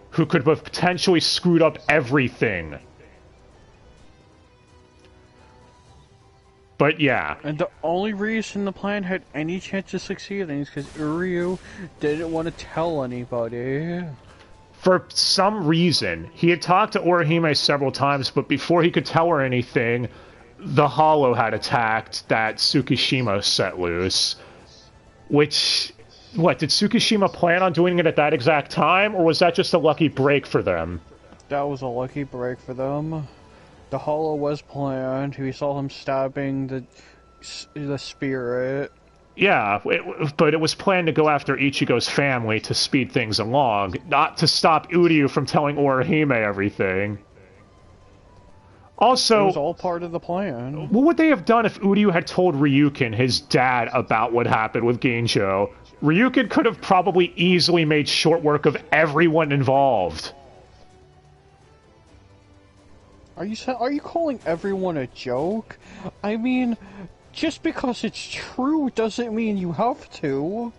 who could have potentially screwed up everything. But yeah. And the only reason the plan had any chance of succeeding is because Uryu didn't want to tell anybody. For some reason, he had talked to Orihime several times, but before he could tell her anything, the Hollow had attacked that Tsukishima set loose. Which, what, did Tsukishima plan on doing it at that exact time, or was that just a lucky break for them? That was a lucky break for them. The Hollow was planned. We saw him stabbing the spirit. Yeah, but it was planned to go after Ichigo's family to speed things along, not to stop Uryu from telling Orihime everything. Also, it was all part of the plan. What would they have done if Uryu had told Ryukin, his dad, about what happened with Ginjo? Ryukin could have probably easily made short work of everyone involved. Are you calling everyone a joke? I mean, just because it's true doesn't mean you have to.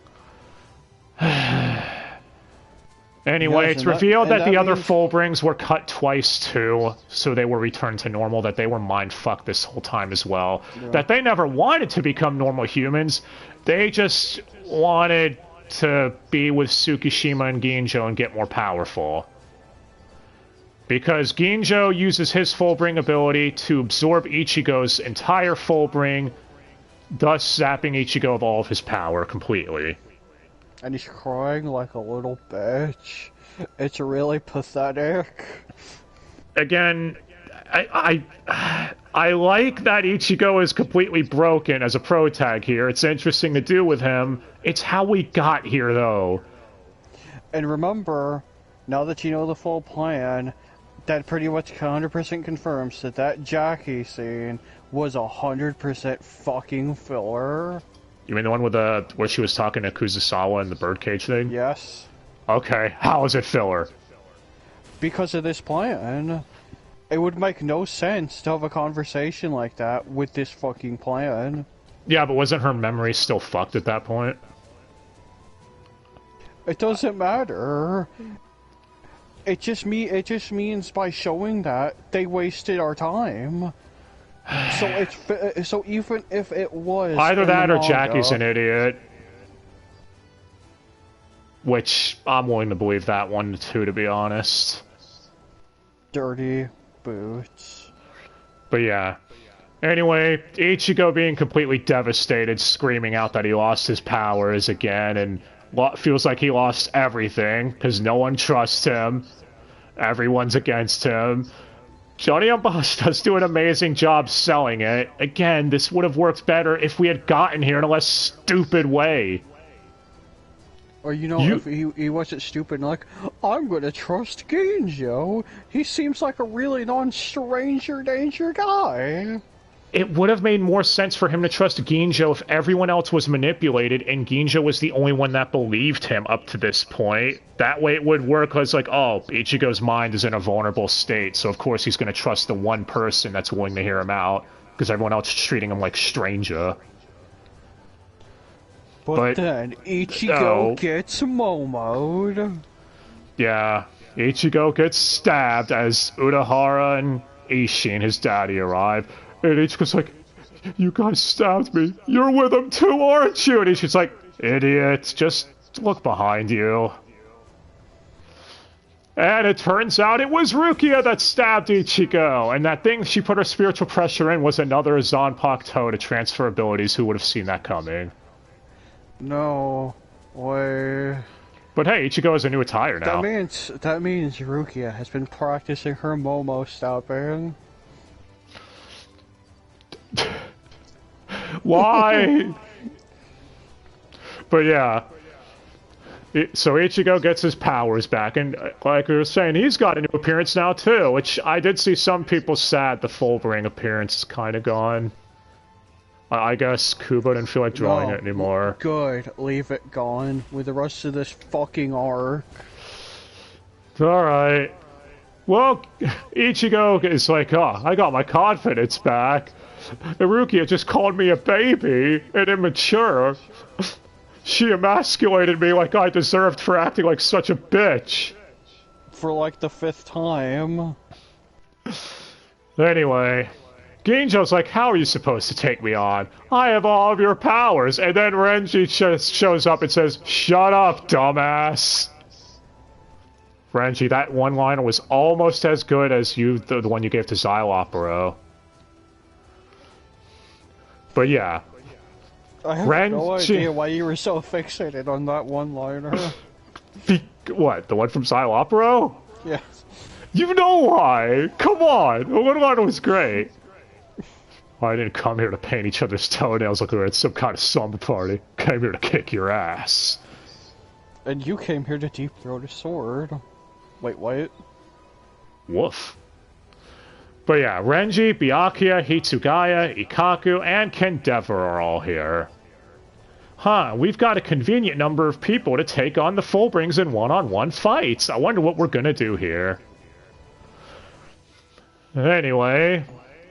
Anyway, it's revealed that the other Fullbrings were cut twice too, so they were returned to normal, that they were mind-fucked this whole time as well. Yeah. That they never wanted to become normal humans, they just wanted to be with Tsukishima and Ginjo and get more powerful. Because Ginjo uses his Fullbring ability to absorb Ichigo's entire Fullbring, thus zapping Ichigo of all of his power completely. And he's crying like a little bitch. It's really pathetic. Again, I like that Ichigo is completely broken as a protag here. It's interesting to do with him. It's how we got here, though. And remember, now that you know the full plan, that pretty much 100% confirms that that Jackie scene was 100% fucking filler. You mean the one with where she was talking to Kuzusawa in the birdcage thing? Yes. Okay, how is it filler? Because of this plan. It would make no sense to have a conversation like that with this fucking plan. Yeah, but wasn't her memory still fucked at that point? It doesn't matter. It just means by showing that they wasted our time. So even if it was either that or manga, Jackie's an idiot. Which I'm willing to believe that one too, to be honest. Dirty boots. But yeah. Anyway, Ichigo being completely devastated, screaming out that he lost his powers again, and feels like he lost everything, because no one trusts him. Everyone's against him. Johnny Yamashita's do an amazing job selling it. Again, this would have worked better if we had gotten here in a less stupid way. Or, if he wasn't stupid and like, I'm gonna trust Ginjo. He seems like a really non-stranger danger guy. It would have made more sense for him to trust Ginjo if everyone else was manipulated and Ginjo was the only one that believed him up to this point. That way it would work because, like, oh, Ichigo's mind is in a vulnerable state, so of course he's going to trust the one person that's willing to hear him out, because everyone else is treating him like stranger. But then Ichigo gets Momo'd. Yeah, Ichigo gets stabbed as Urahara and Ishin, his daddy, arrive. And Ichigo's like, you guys stabbed me. You're with him too, aren't you? And Ishin's like, idiot, just look behind you. And it turns out it was Rukia that stabbed Ichigo. And that thing she put her spiritual pressure in was another Zanpakuto to transfer abilities. Who would have seen that coming? No way. But hey, Ichigo has a new attire now. That means Rukia has been practicing her Momo stabbing. Why? But yeah. So Ichigo gets his powers back, and like we were saying, he's got a new appearance now too, which I did see some people sad the Fullbring appearance is kind of gone. I guess Kubo didn't feel like drawing it anymore. Good, leave it gone with the rest of this fucking arc. Alright. Well, Ichigo is like, oh, I got my confidence back. Rukia just called me a baby and immature. She emasculated me like I deserved for acting like such a bitch. For like the 5th time. Anyway, Ginjo's like, how are you supposed to take me on? I have all of your powers. And then Renji just shows up and says, shut up, dumbass. Renji, that one-liner was almost as good as the one you gave to Xylopero. But yeah. I have no idea why you were so fixated on that one-liner. What, the one from Xylopero? Yes. You know why! Come on! The one-liner was great. I didn't come here to paint each other's toenails like we were at some kind of slumber party. Came here to kick your ass. And you came here to deep-throat a sword. Wait, what? Woof. But yeah, Renji, Byakuya, Hitsugaya, Ikaku, and Kendeavor are all here. Huh, we've got a convenient number of people to take on the Fullbrings in one-on-one fights. I wonder what we're gonna do here. Anyway,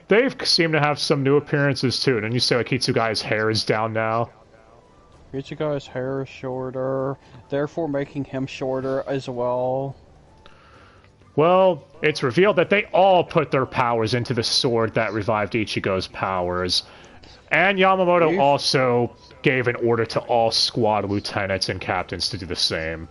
they seem to have some new appearances too. Didn't you say like Hitsugaya's hair is down now? Hitsugaya's hair is shorter, therefore making him shorter as well. Well, it's revealed that they all put their powers into the sword that revived Ichigo's powers. And Yamamoto also gave an order to all squad lieutenants and captains to do the same.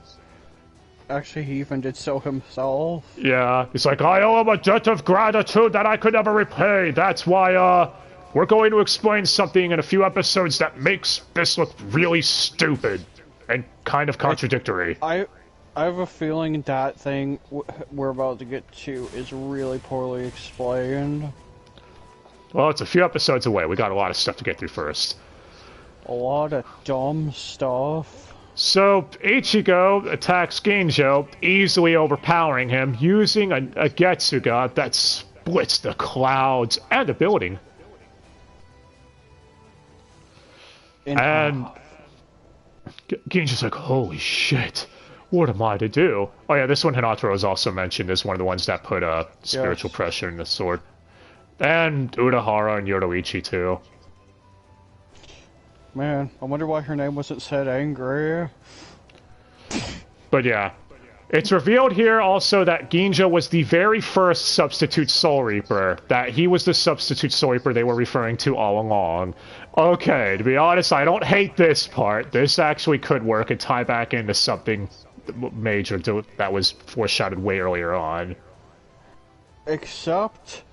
Actually, he even did so himself. Yeah, he's like, I owe him a debt of gratitude that I could never repay. That's why, we're going to explain something in a few episodes that makes this look really stupid and kind of contradictory. I have a feeling that thing we're about to get to is really poorly explained. Well, it's a few episodes away. We got a lot of stuff to get through first. A lot of dumb stuff. So Ichigo attacks Ginjo, easily overpowering him, using a Getsuga that splits the clouds and the building. And Ginjo's like, holy shit, what am I to do? Oh yeah, this one Hinata is also mentioned as one of the ones that put spiritual pressure in the sword. And Urahara and Yoruichi too. Man, I wonder why her name wasn't said angry. But yeah. It's revealed here also that Ginjo was the very first substitute Soul Reaper. That he was the substitute Soul Reaper they were referring to all along. Okay, to be honest, I don't hate this part. This actually could work and tie back into something major that was foreshadowed way earlier on. Except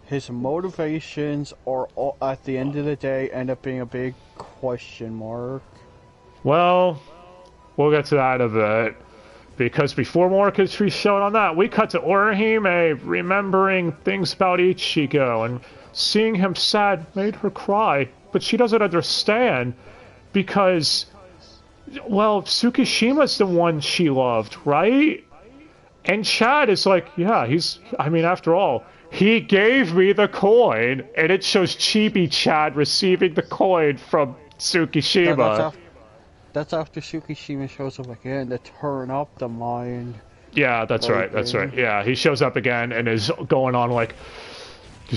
his motivations are, at the end of the day, end up being a big question mark. Well, we'll get to that in a bit. Because before more could be shown on that, we cut to Orihime remembering things about Ichigo, and seeing him sad made her cry. But she doesn't understand, because, well, Tsukishima's the one she loved, right? And Chad is like, yeah, after all, he gave me the coin, and it shows Chibi Chad receiving the coin from Tsukishima. That's after Tsukishima shows up again to turn up the mind. Yeah, that's right, that's right. Yeah, he shows up again and is going on like,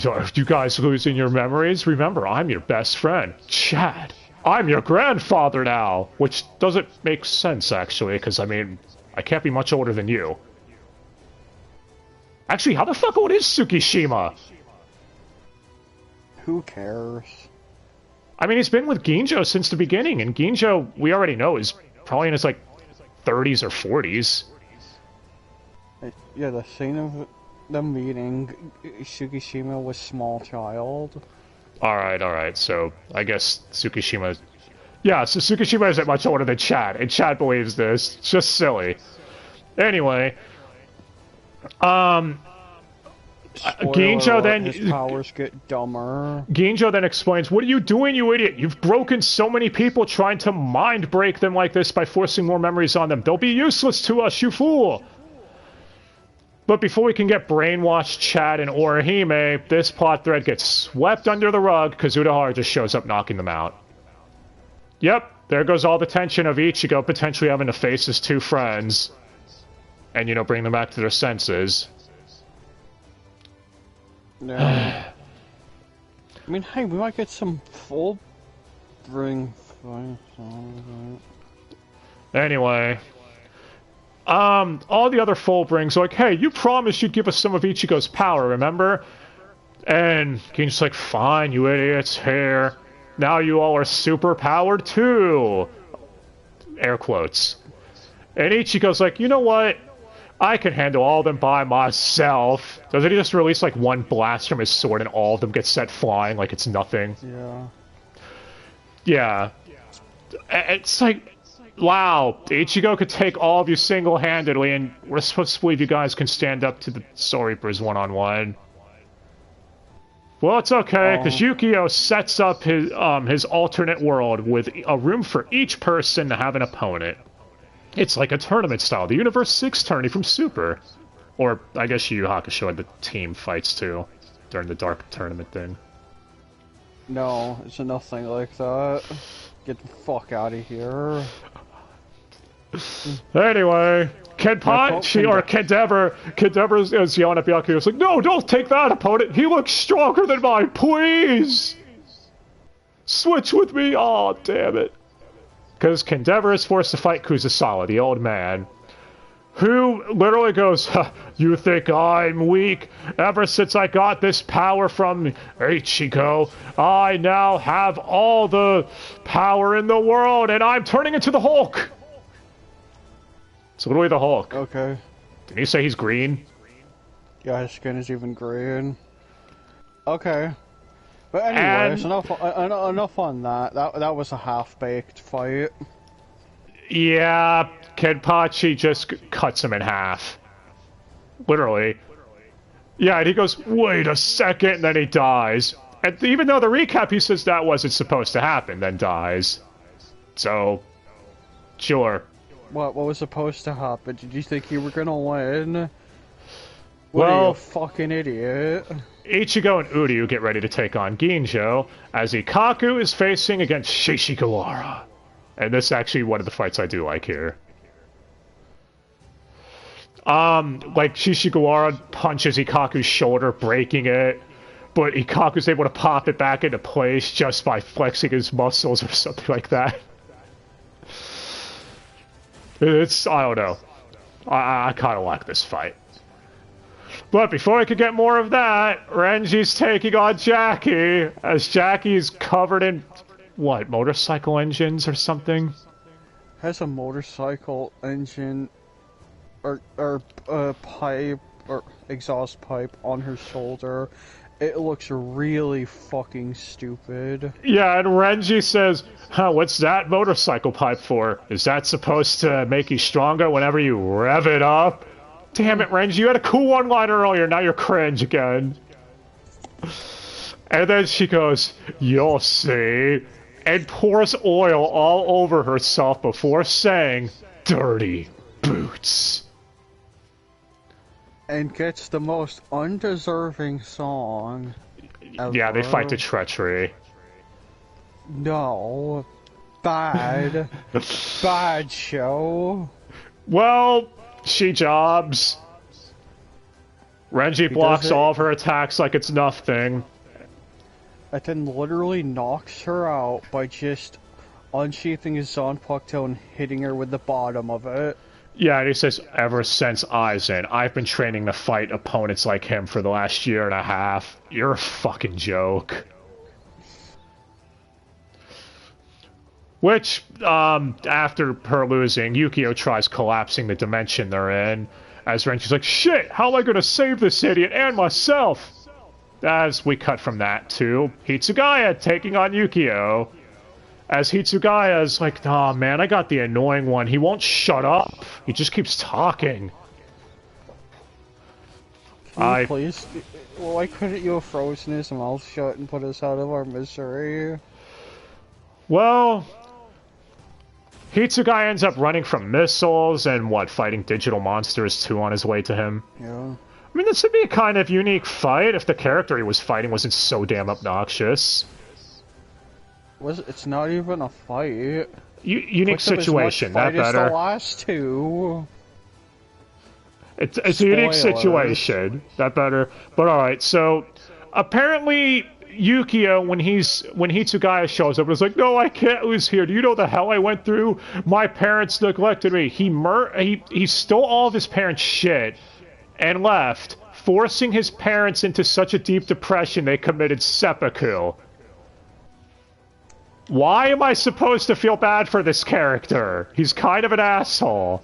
are you guys losing your memories? Remember, I'm your best friend, Chad. I'm your grandfather now! Which doesn't make sense, actually, because, I mean, I can't be much older than you. Actually, how the fuck old is Tsukishima? Who cares? I mean, he's been with Ginjo since the beginning, and Ginjo, we already know, is probably in his, like, 30s or 40s. Yeah, the scene of the meeting, Tsukishima was small child. Alright, so I guess Tsukishima... Yeah, so Tsukishima isn't much older than Chad, and Chad believes this. It's just silly. Anyway, Ginjo then... His powers get dumber. Ginjo then explains, what are you doing, you idiot? You've broken so many people trying to mind break them like this by forcing more memories on them. They'll be useless to us, you fool! But before we can get brainwashed Chad and Orihime, this plot thread gets swept under the rug because Urahara just shows up knocking them out. Yep, there goes all the tension of Ichigo potentially having to face his two friends. And, you know, bring them back to their senses. No. I mean, hey, we might get some full bring. Anyway, all the other Fullbrings are like, hey, you promised you'd give us some of Ichigo's power, remember? And Ginjo's like, fine, you idiots, here. Now you all are super powered too. Air quotes. And Ichigo's like, you know what? I can handle all of them by myself. Doesn't he just release like one blast from his sword and all of them get set flying like it's nothing? Yeah. Yeah. It's like, wow, Ichigo could take all of you single-handedly, and we're supposed to believe you guys can stand up to the Soul Reapers one-on-one. Well, it's okay, because Yukio sets up his alternate world with a room for each person to have an opponent. It's like a tournament style, the Universe 6 tourney from Super. Or, I guess Yu Yu Hakusho had the team fights too, during the Dark Tournament thing. No, it's nothing like that. Get the fuck out of here. Kendever is yelling at Byakuya. It's like, no, don't take that opponent. He looks stronger than mine. Please, switch with me. Oh, damn it! Because Kendever is forced to fight Kuzasawa, the old man, who literally goes, "You think I'm weak? Ever since I got this power from Ichigo, I now have all the power in the world, and I'm turning into the Hulk." It's literally the Hulk. Okay. Didn't you say he's green? Yeah, his skin is even green. Okay. But anyways, enough on that. That was a half-baked fight. Yeah, Kenpachi just cuts him in half. Literally. Yeah, and he goes, wait a second, and then he dies. And even though the recap, he says that wasn't supposed to happen, then dies. So, Sure. What was supposed to happen? Did you think you were gonna win? What Well, are you, a fucking idiot? Ichigo and Uryu get ready to take on Ginjo, as Ikaku is facing against Shishigawara. And this is actually one of the fights I do like here. Like, Shishigawara punches Ikaku's shoulder, breaking it, but Ikaku's able to pop it back into place just by flexing his muscles or something like that. It's, I don't know. I kind of like this fight. But before I could get more of that, Renji's taking on Jackie, as Jackie's covered in, what, motorcycle engines or something? Has a motorcycle engine or pipe or exhaust pipe on her shoulder. It looks really fucking stupid. Yeah, and Renji says, huh, what's that motorcycle pipe for? Is that supposed to make you stronger whenever you rev it up? Damn it, Renji, you had a cool one-liner earlier, now you're cringe again. And then she goes, you'll see, and pours oil all over herself before saying, dirty boots. And gets the most undeserving song ever. Yeah, they fight to treachery. No. Bad. Bad show. Well, she jobs. Renji blocks all of her attacks like it's nothing. And then literally knocks her out by just unsheathing his Zanpakuto and hitting her with the bottom of it. Yeah, and he says, ever since Aizen, I've been training to fight opponents like him for the last year and a half. You're a fucking joke. Which, after her losing, Yukio tries collapsing the dimension they're in, as Renji's like, shit, how am I gonna save this idiot and myself? As we cut from that to Hitsugaya taking on Yukio. As Hitsugaya's like, oh man, I got the annoying one. He won't shut up. He just keeps talking. Please? Why couldn't you have frozen his mouth shut and put us out of our misery? Well, Hitsugaya ends up running from missiles and, fighting digital monsters too on his way to him. Yeah. I mean, this would be a kind of unique fight if the character he was fighting wasn't so damn obnoxious. It's not even a fight. Unique situation, that better. The last two. It's a unique situation, that better. But alright, so apparently Yukio, when Hitsugaya shows up, was like, no, I can't lose here. Do you know the hell I went through? My parents neglected me. He stole all of his parents' shit and left, forcing his parents into such a deep depression they committed seppuku. Why am I supposed to feel bad for this character? He's kind of an asshole.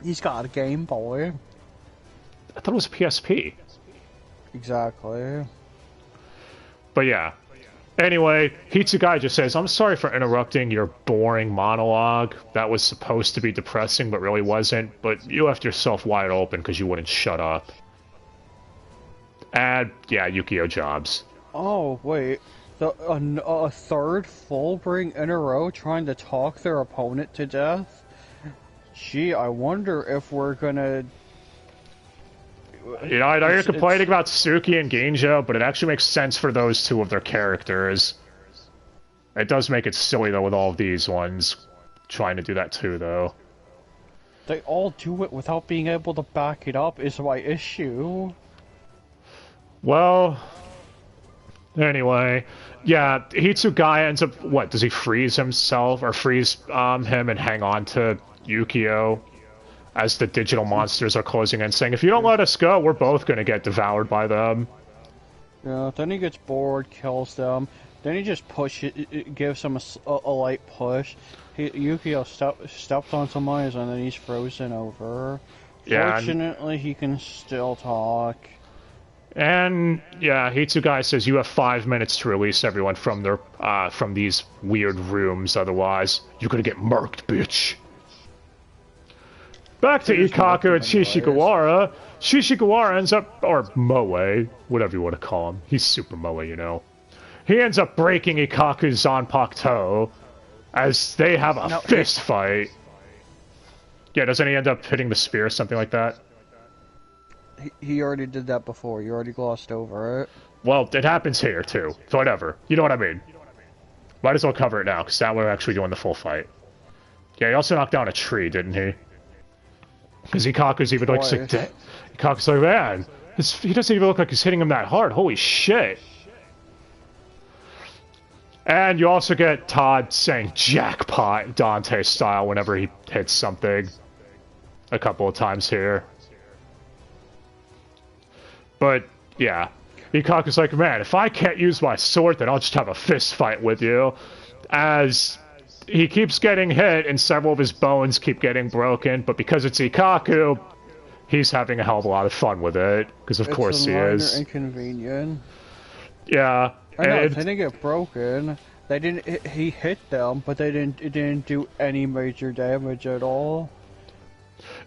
He's got a Game Boy. I thought it was PSP. Exactly. But yeah. Anyway, Hitsugaya just says, I'm sorry for interrupting your boring monologue. That was supposed to be depressing, but really wasn't. But you left yourself wide open because you wouldn't shut up. And, yeah, Yukio jobs. Oh, wait. A third full bring in a row trying to talk their opponent to death? Gee, I wonder if we're gonna... You know, I know you're complaining about Suki and Ginjo, but it actually makes sense for those two of their characters. It does make it silly, though, with all of these ones. Trying to do that, too, though. They all do it without being able to back it up is my issue. Well... Anyway, yeah, Hitsugaya ends up, does he freeze himself, or freeze him and hang on to Yukio as the digital monsters are closing in, saying, if you don't let us go, we're both gonna get devoured by them. Yeah, then he gets bored, kills them, then he just gives them a light push. Yukio stepped on some eyes and then he's frozen over. Yeah, Fortunately, he can still talk. And yeah, Hitsugaya says you have 5 minutes to release everyone from their from these weird rooms, otherwise you're gonna get murked, bitch. Back to Ikaku and Shishigawara. Shishigawara ends up, or Moe, whatever you want to call him. He's super Moe, you know. He ends up breaking Ikaku's Zanpakuto, as they have a fist fight. Yeah, doesn't he end up hitting the spear or something like that? He already did that before. You already glossed over it. Well, it happens here, too. So whatever. You know what I mean. Might as well cover it now, because now we're actually doing the full fight. Yeah, he also knocked down a tree, didn't he? Because Ikaku's even like, Ikaku's like, man, he doesn't even look like he's hitting him that hard. Holy shit. And you also get Todd saying jackpot Dante style whenever he hits something. A couple of times here. But, yeah. Ikaku's like, man, if I can't use my sword, then I'll just have a fist fight with you. As he keeps getting hit and several of his bones keep getting broken, but because it's Ikaku, he's having a hell of a lot of fun with it. Because of course he is. It's inconvenient. Yeah. I know, they didn't get broken. They didn't. He hit them, but it didn't do any major damage at all.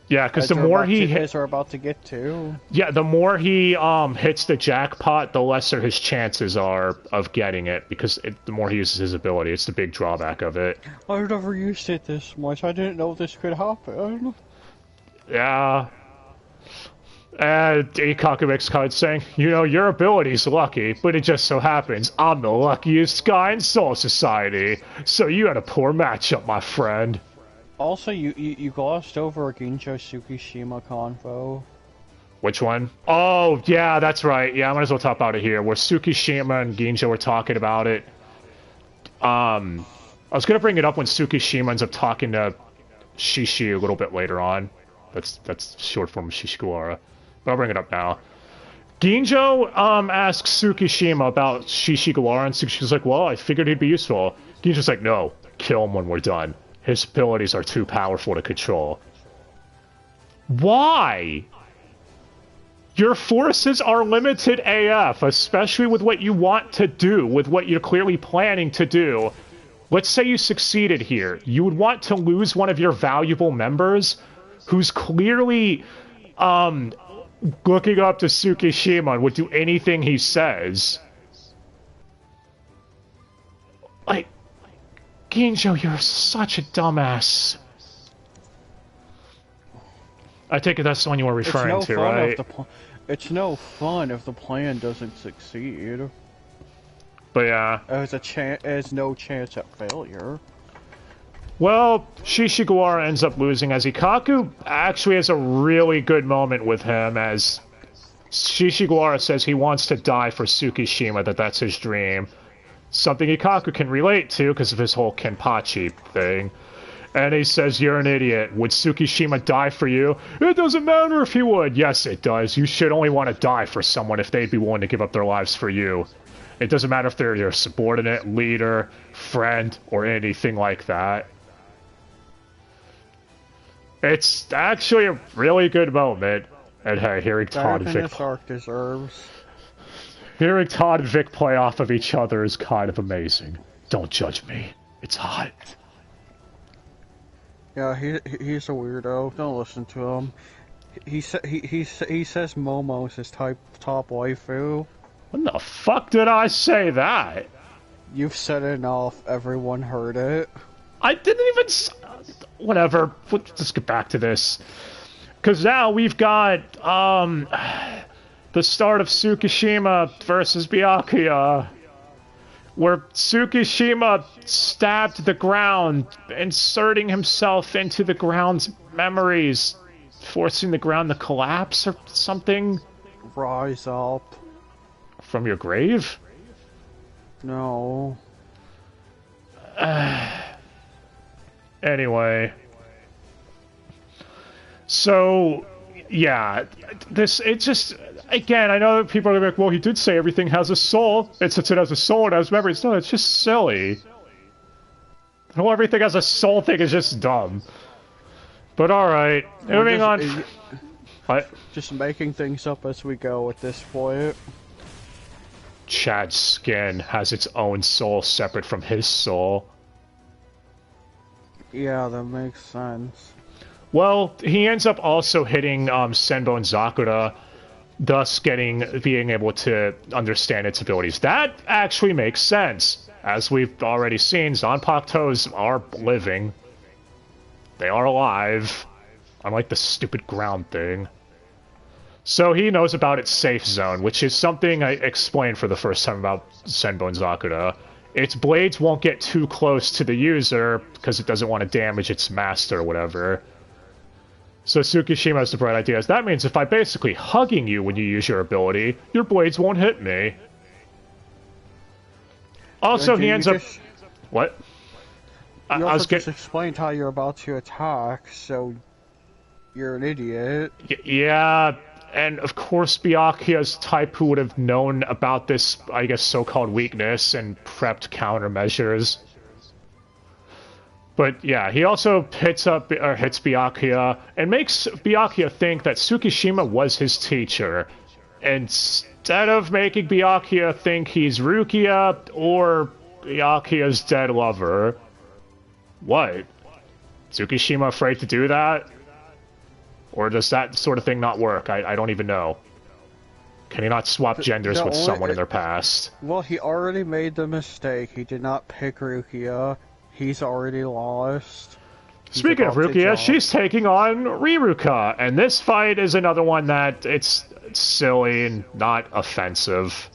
Yeah, because the more he hits, we're about to get to. Yeah, the more he hits the jackpot, the lesser his chances are of getting it. Because the more he uses his ability, it's the big drawback of it. I've never used it this much. I didn't know this could happen. Yeah. And Ikaku makes comment saying, you know, your ability's lucky, but it just so happens I'm the luckiest guy in Soul Society. So you had a poor matchup, my friend. Also, you glossed over Ginjo Tsukishima convo. Which one? Oh, yeah, that's right. Yeah, I might as well talk about it here. Where Tsukishima and Ginjo were talking about it. I was going to bring it up when Tsukishima ends up talking to Shishi a little bit later on. That's short form of Shishigawara. But I'll bring it up now. Ginjo asks Tsukishima about Shishigawara, and Tsukishima's like, well, I figured he'd be useful. Ginjo's like, no, kill him when we're done. His abilities are too powerful to control. Why? Your forces are limited AF, especially with what you want to do, with what you're clearly planning to do. Let's say you succeeded here. You would want to lose one of your valuable members who's clearly looking up to Tsukishima and would do anything he says. Like, Ginjo, you're such a dumbass. I take it that's the one you were referring to, right? It's no fun if the plan doesn't succeed. But yeah. There's no chance at failure. Well, Shishigawara ends up losing as Ikaku actually has a really good moment with him as Shishigawara says he wants to die for Tsukishima, that's his dream. Something Ikaku can relate to because of his whole Kenpachi thing. And he says, you're an idiot. Would Tsukishima die for you? It doesn't matter if he would. Yes, it does. You should only want to die for someone if they'd be willing to give up their lives for you. It doesn't matter if they're your subordinate, leader, friend, or anything like that. It's actually a really good moment. And hey, hearing Todd and Vic... Hearing Todd and Vic play off of each other is kind of amazing. Don't judge me. It's hot. Yeah, he's a weirdo. Don't listen to him. He says Momo's his top waifu. When the fuck did I say that? You've said it enough. Everyone heard it. I didn't even... Whatever. Let's get back to this. Because now we've got, the start of Tsukishima versus Byakuya. Where Tsukishima stabbed the ground, inserting himself into the ground's memories, forcing the ground to collapse or something. Rise up. From your grave? No. Anyway. So, yeah. It just... Again, I know that people are like, well, he did say everything has a soul. Since it has a soul, it has memories. No, it's just silly. The whole everything has a soul thing is just dumb. But alright, moving on. What? Just making things up as we go at this point. Chad's skin has its own soul separate from his soul. Yeah, that makes sense. Well, he ends up also hitting Senbon Zakura, thus being able to understand its abilities. That actually makes sense, as we've already seen, Zanpakutos are living. They are alive, unlike the stupid ground thing. So he knows about its safe zone, which is something I explained for the first time about Senbon Zakura. Its blades won't get too close to the user because it doesn't want to damage its master or whatever. So Tsukishima has the bright idea. That means if I'm basically hugging you when you use your ability, your blades won't hit me. Also, he ends up... What? You also just explained how you're about to attack, so you're an idiot. Yeah, and of course Byakuya's type who would have known about this, I guess, so-called weakness and prepped countermeasures. But yeah, he also hits Byakuya and makes Byakuya think that Tsukishima was his teacher, instead of making Byakuya think he's Rukia or Byakuya's dead lover. What? Tsukishima afraid to do that? Or does that sort of thing not work? I don't even know. Can he not swap genders with someone in their past? Well, he already made the mistake. He did not pick Rukia. He's already lost. Speaking of Rukia, she's taking on Riruka, and this fight is another one that it's silly and not offensive.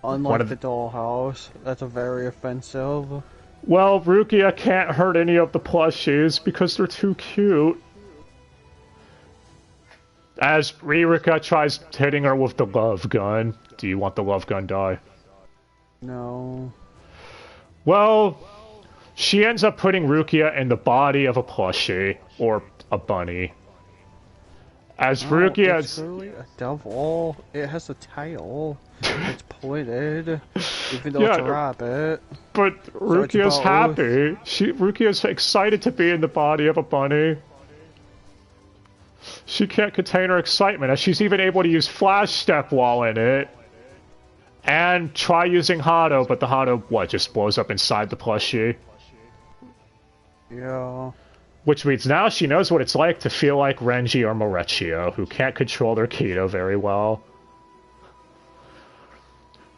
Unlike the dollhouse, that's a very offensive. Well, Rukia can't hurt any of the plushies because they're too cute. As Riruka tries hitting her with the love gun. Do you want the love gun die? No. Well, she ends up putting Rukia in the body of a plushie, or a bunny. As Rukia... It's really a devil. It has a tail. It's pointed, even though it's a rabbit. But Rukia's happy. Rukia's excited to be in the body of a bunny. She can't contain her excitement, as she's even able to use Flash Step while in it. And try using Hado, but the Hado, what, just blows up inside the plushie? Yeah. Which means now she knows what it's like to feel like Renji or Morechio, who can't control their Kido very well.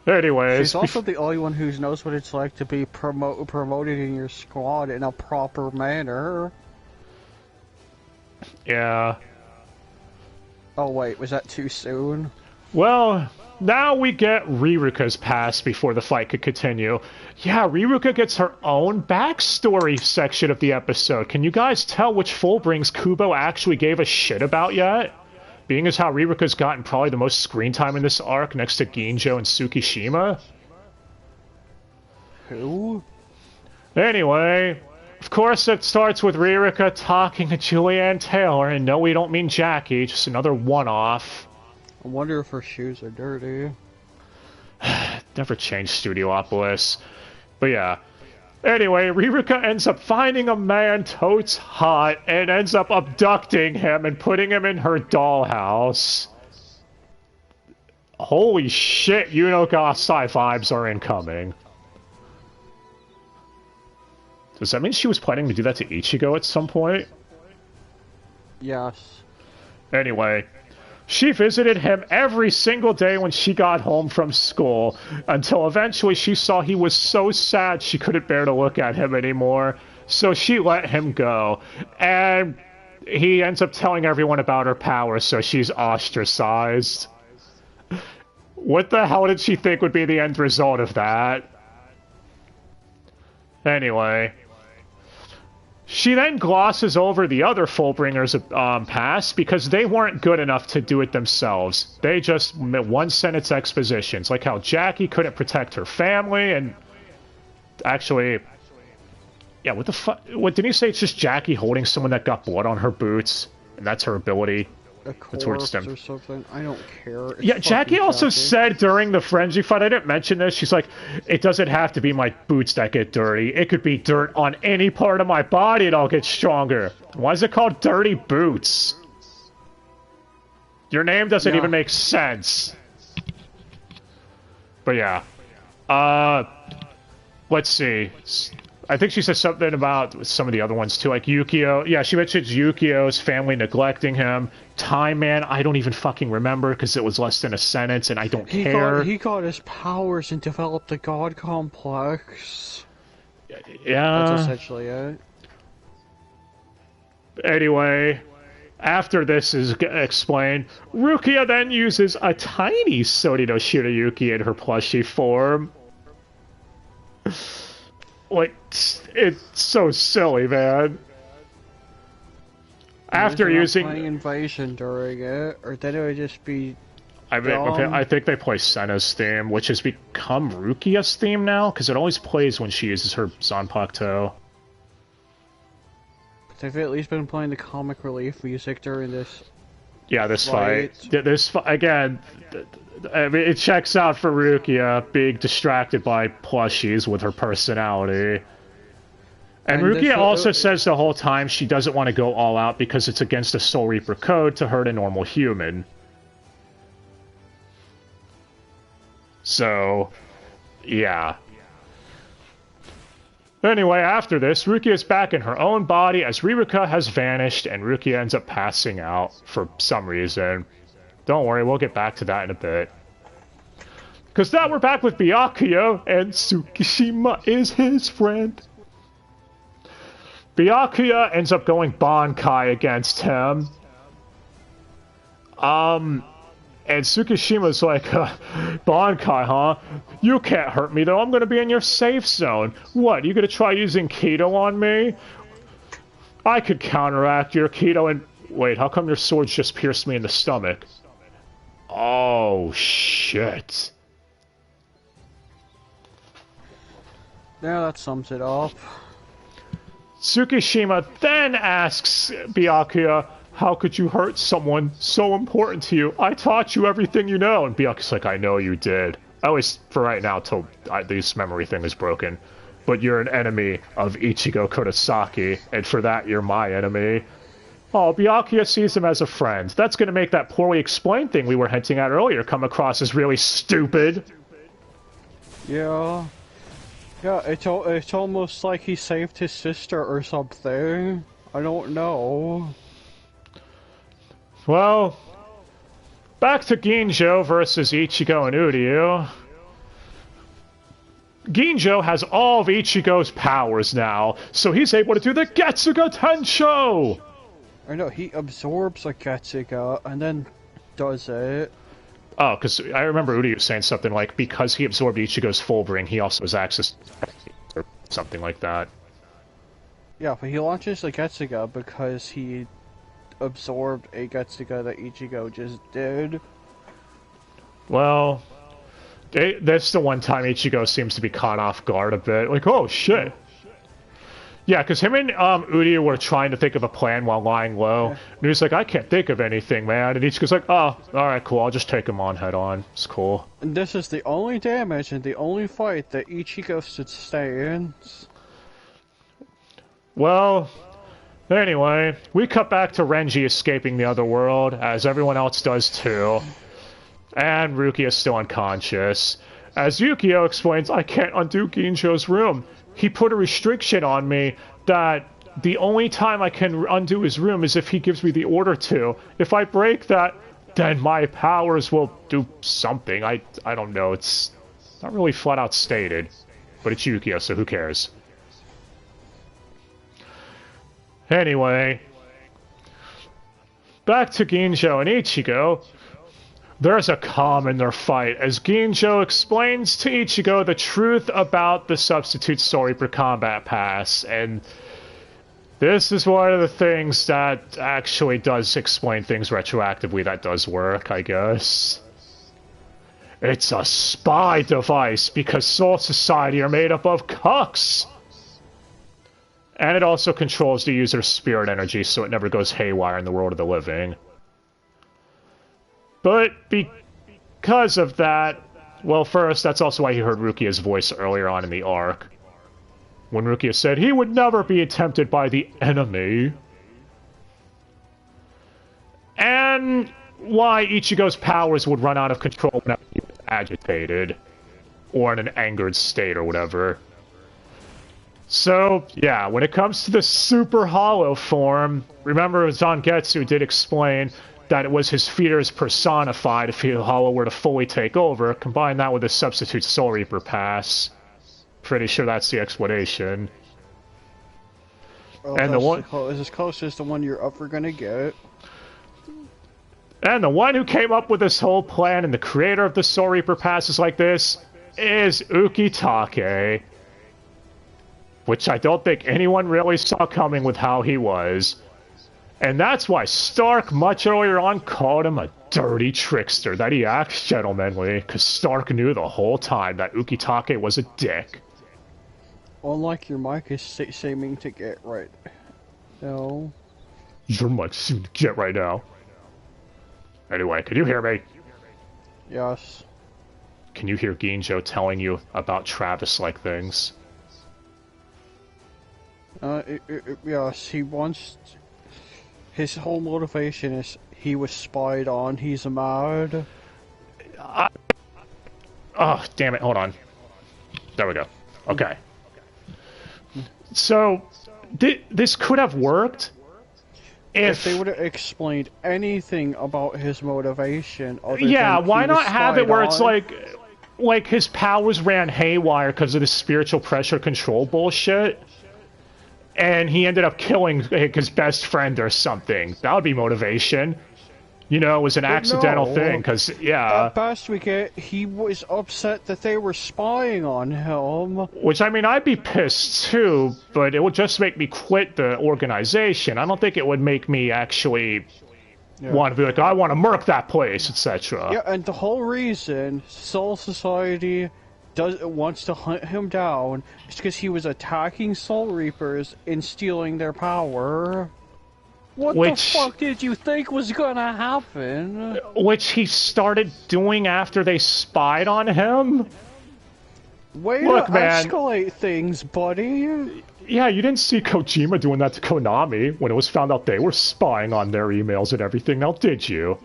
Anyways... She's also the only one who knows what it's like to be promoted in your squad in a proper manner. Yeah. Oh wait, was that too soon? Well, now we get Riruka's past before the fight could continue. Yeah, Riruka gets her own backstory section of the episode. Can you guys tell which Fullbrings Kubo actually gave a shit about yet? Being as how Riruka's gotten probably the most screen time in this arc next to Ginjo and Tsukishima. Who? Anyway, of course it starts with Riruka talking to Julianne Taylor, and no, we don't mean Jackie, just another one-off. I wonder if her shoes are dirty. Never changed Studiopolis. But yeah. Anyway, Riruka ends up finding a man totes hot and ends up abducting him and putting him in her dollhouse. Holy shit, Yunogasai vibes are incoming. Does that mean she was planning to do that to Ichigo at some point? Yes. Anyway, she visited him every single day when she got home from school, until eventually she saw he was so sad she couldn't bear to look at him anymore, so she let him go. And he ends up telling everyone about her powers, so she's ostracized. What the hell did she think would be the end result of that? Anyway... She then glosses over the other Fullbringers' past because they weren't good enough to do it themselves. They just one-sentence expositions, like how Jackie couldn't protect her family, and... Actually... Yeah, what the fuck? What, didn't he say it's just Jackie holding someone that got blood on her boots? And that's her ability? A corpse or something. I don't care. It's yeah, Jackie also said during the frenzy fight, I didn't mention this, she's like, it doesn't have to be my boots that get dirty. It could be dirt on any part of my body and I'll get stronger. Why is it called Dirty Boots? Your name doesn't even make sense. But yeah. Let's see. I think she said something about some of the other ones too, like Yukio. Yeah, she mentioned Yukio's family neglecting him. Time Man, I don't even fucking remember because it was less than a sentence and I don't care. He got his powers and developed the God Complex. Yeah. That's essentially it. Anyway, after this is explained, Rukia then uses a tiny Sorino Shirayuki in her plushie form. Like, it's so silly, man. After using playing Invasion during it, or then it would just be. I think they play Senna's theme, which has become Rukia's theme now, because it always plays when she uses her Zanpakuto. They've at least been playing the comic relief music during this. Yeah, this fight. Again, I mean, it checks out for Rukia being distracted by plushies with her personality. And Rukia also says the whole time she doesn't want to go all out because it's against the Soul Reaper code to hurt a normal human. So, yeah. Anyway, after this, Rukia is back in her own body as Ririka has vanished and Rukia ends up passing out for some reason. Don't worry, we'll get back to that in a bit. Because now we're back with Byakuya and Tsukishima is his friend. Byakuya ends up going Bankai against him. And Tsukishima's like, Bankai, huh? You can't hurt me, though. I'm gonna be in your safe zone. What, you gonna try using Keto on me? I could counteract your Keto and... Wait, how come your sword just pierced me in the stomach? Oh, shit. Yeah, that sums it up. Tsukishima then asks Byakuya, how could you hurt someone so important to you? I taught you everything you know. And Byakuya's like, I know you did. I always, for right now, till this memory thing is broken. But you're an enemy of Ichigo Kurosaki, and for that, you're my enemy. Oh, Byakuya sees him as a friend. That's going to make that poorly explained thing we were hinting at earlier come across as really stupid. Yeah. Yeah, it's almost like he saved his sister or something. I don't know. Well, back to Ginjo versus Ichigo and Uryu. Ginjo has all of Ichigo's powers now, so he's able to do the Getsuga Tensho! I know, he absorbs a Getsuga and then does it. Oh, because I remember Uryu saying something like, because he absorbed Ichigo's full bring, he also has access or something like that. Yeah, but he launches the Getsuga because he absorbed a Getsuga that Ichigo just did. Well, that's the one time Ichigo seems to be caught off guard a bit. Like, oh, shit. Yeah, because him and Uryu were trying to think of a plan while lying low. Yeah. And he's like, I can't think of anything, man. And Ichigo's like, oh, alright, cool. I'll just take him on head on. It's cool. And this is the only damage and the only fight that Ichigo sustains. Well, anyway, we cut back to Renji escaping the other world, as everyone else does too. And Rukia is still unconscious. As Yukio explains, I can't undo Ginjo's room. He put a restriction on me that the only time I can undo his room is if he gives me the order to. If I break that, then my powers will do something. I don't know. It's not really flat out stated. But it's Yukio, so who cares? Anyway, back to Ginjo and Ichigo. There's a calm in their fight as Ginjo explains to Ichigo the truth about the substitute Soul Reaper combat pass, and this is one of the things that actually does explain things retroactively that does work, I guess. It's a spy device because Soul Society are made up of cucks! And it also controls the user's spirit energy so it never goes haywire in the world of the living. But because of that, well, first, that's also why he heard Rukia's voice earlier on in the arc. When Rukia said he would never be tempted by the enemy. And why Ichigo's powers would run out of control whenever he was agitated. Or in an angered state or whatever. So, yeah, when it comes to the super hollow form, remember Zangetsu did explain that it was his fears personified if the hollow were to fully take over. Combine that with the substitute Soul Reaper pass. Pretty sure that's the explanation. Well, and the one is as close as the one you're ever gonna get. And the one who came up with this whole plan and the creator of the Soul Reaper passes like this is Ukitake. Which I don't think anyone really saw coming with how he was. And that's why Stark, much earlier on, called him a dirty trickster, that he acts gentlemanly, because Stark knew the whole time that Ukitake was a dick. Unlike your mic is seeming to get right. No. Your mic seems to get right now. Anyway, can you hear me? Yes. Can you hear Ginjo telling you about Travis-like things? Yes, he wants... His whole motivation is he was spied on, he's mad. Oh, damn it, hold on. There we go. Okay. So, this could have worked if they would have explained anything about his motivation. Yeah, why not have it where it's like his powers ran haywire because of the spiritual pressure control bullshit? And he ended up killing his best friend or something. That would be motivation. You know, it was an accidental thing, because, yeah. At best we get, he was upset that they were spying on him. Which, I mean, I'd be pissed too, but it would just make me quit the organization. I don't think it would make me actually want to be like, I want to murk that place, etc. Yeah, and the whole reason Soul Society wants to hunt him down is because he was attacking Soul Reapers and stealing their power. What the fuck did you think was gonna happen? Which he started doing after they spied on him? Way to escalate things, buddy. Yeah, you didn't see Kojima doing that to Konami when it was found out they were spying on their emails and everything, now did you?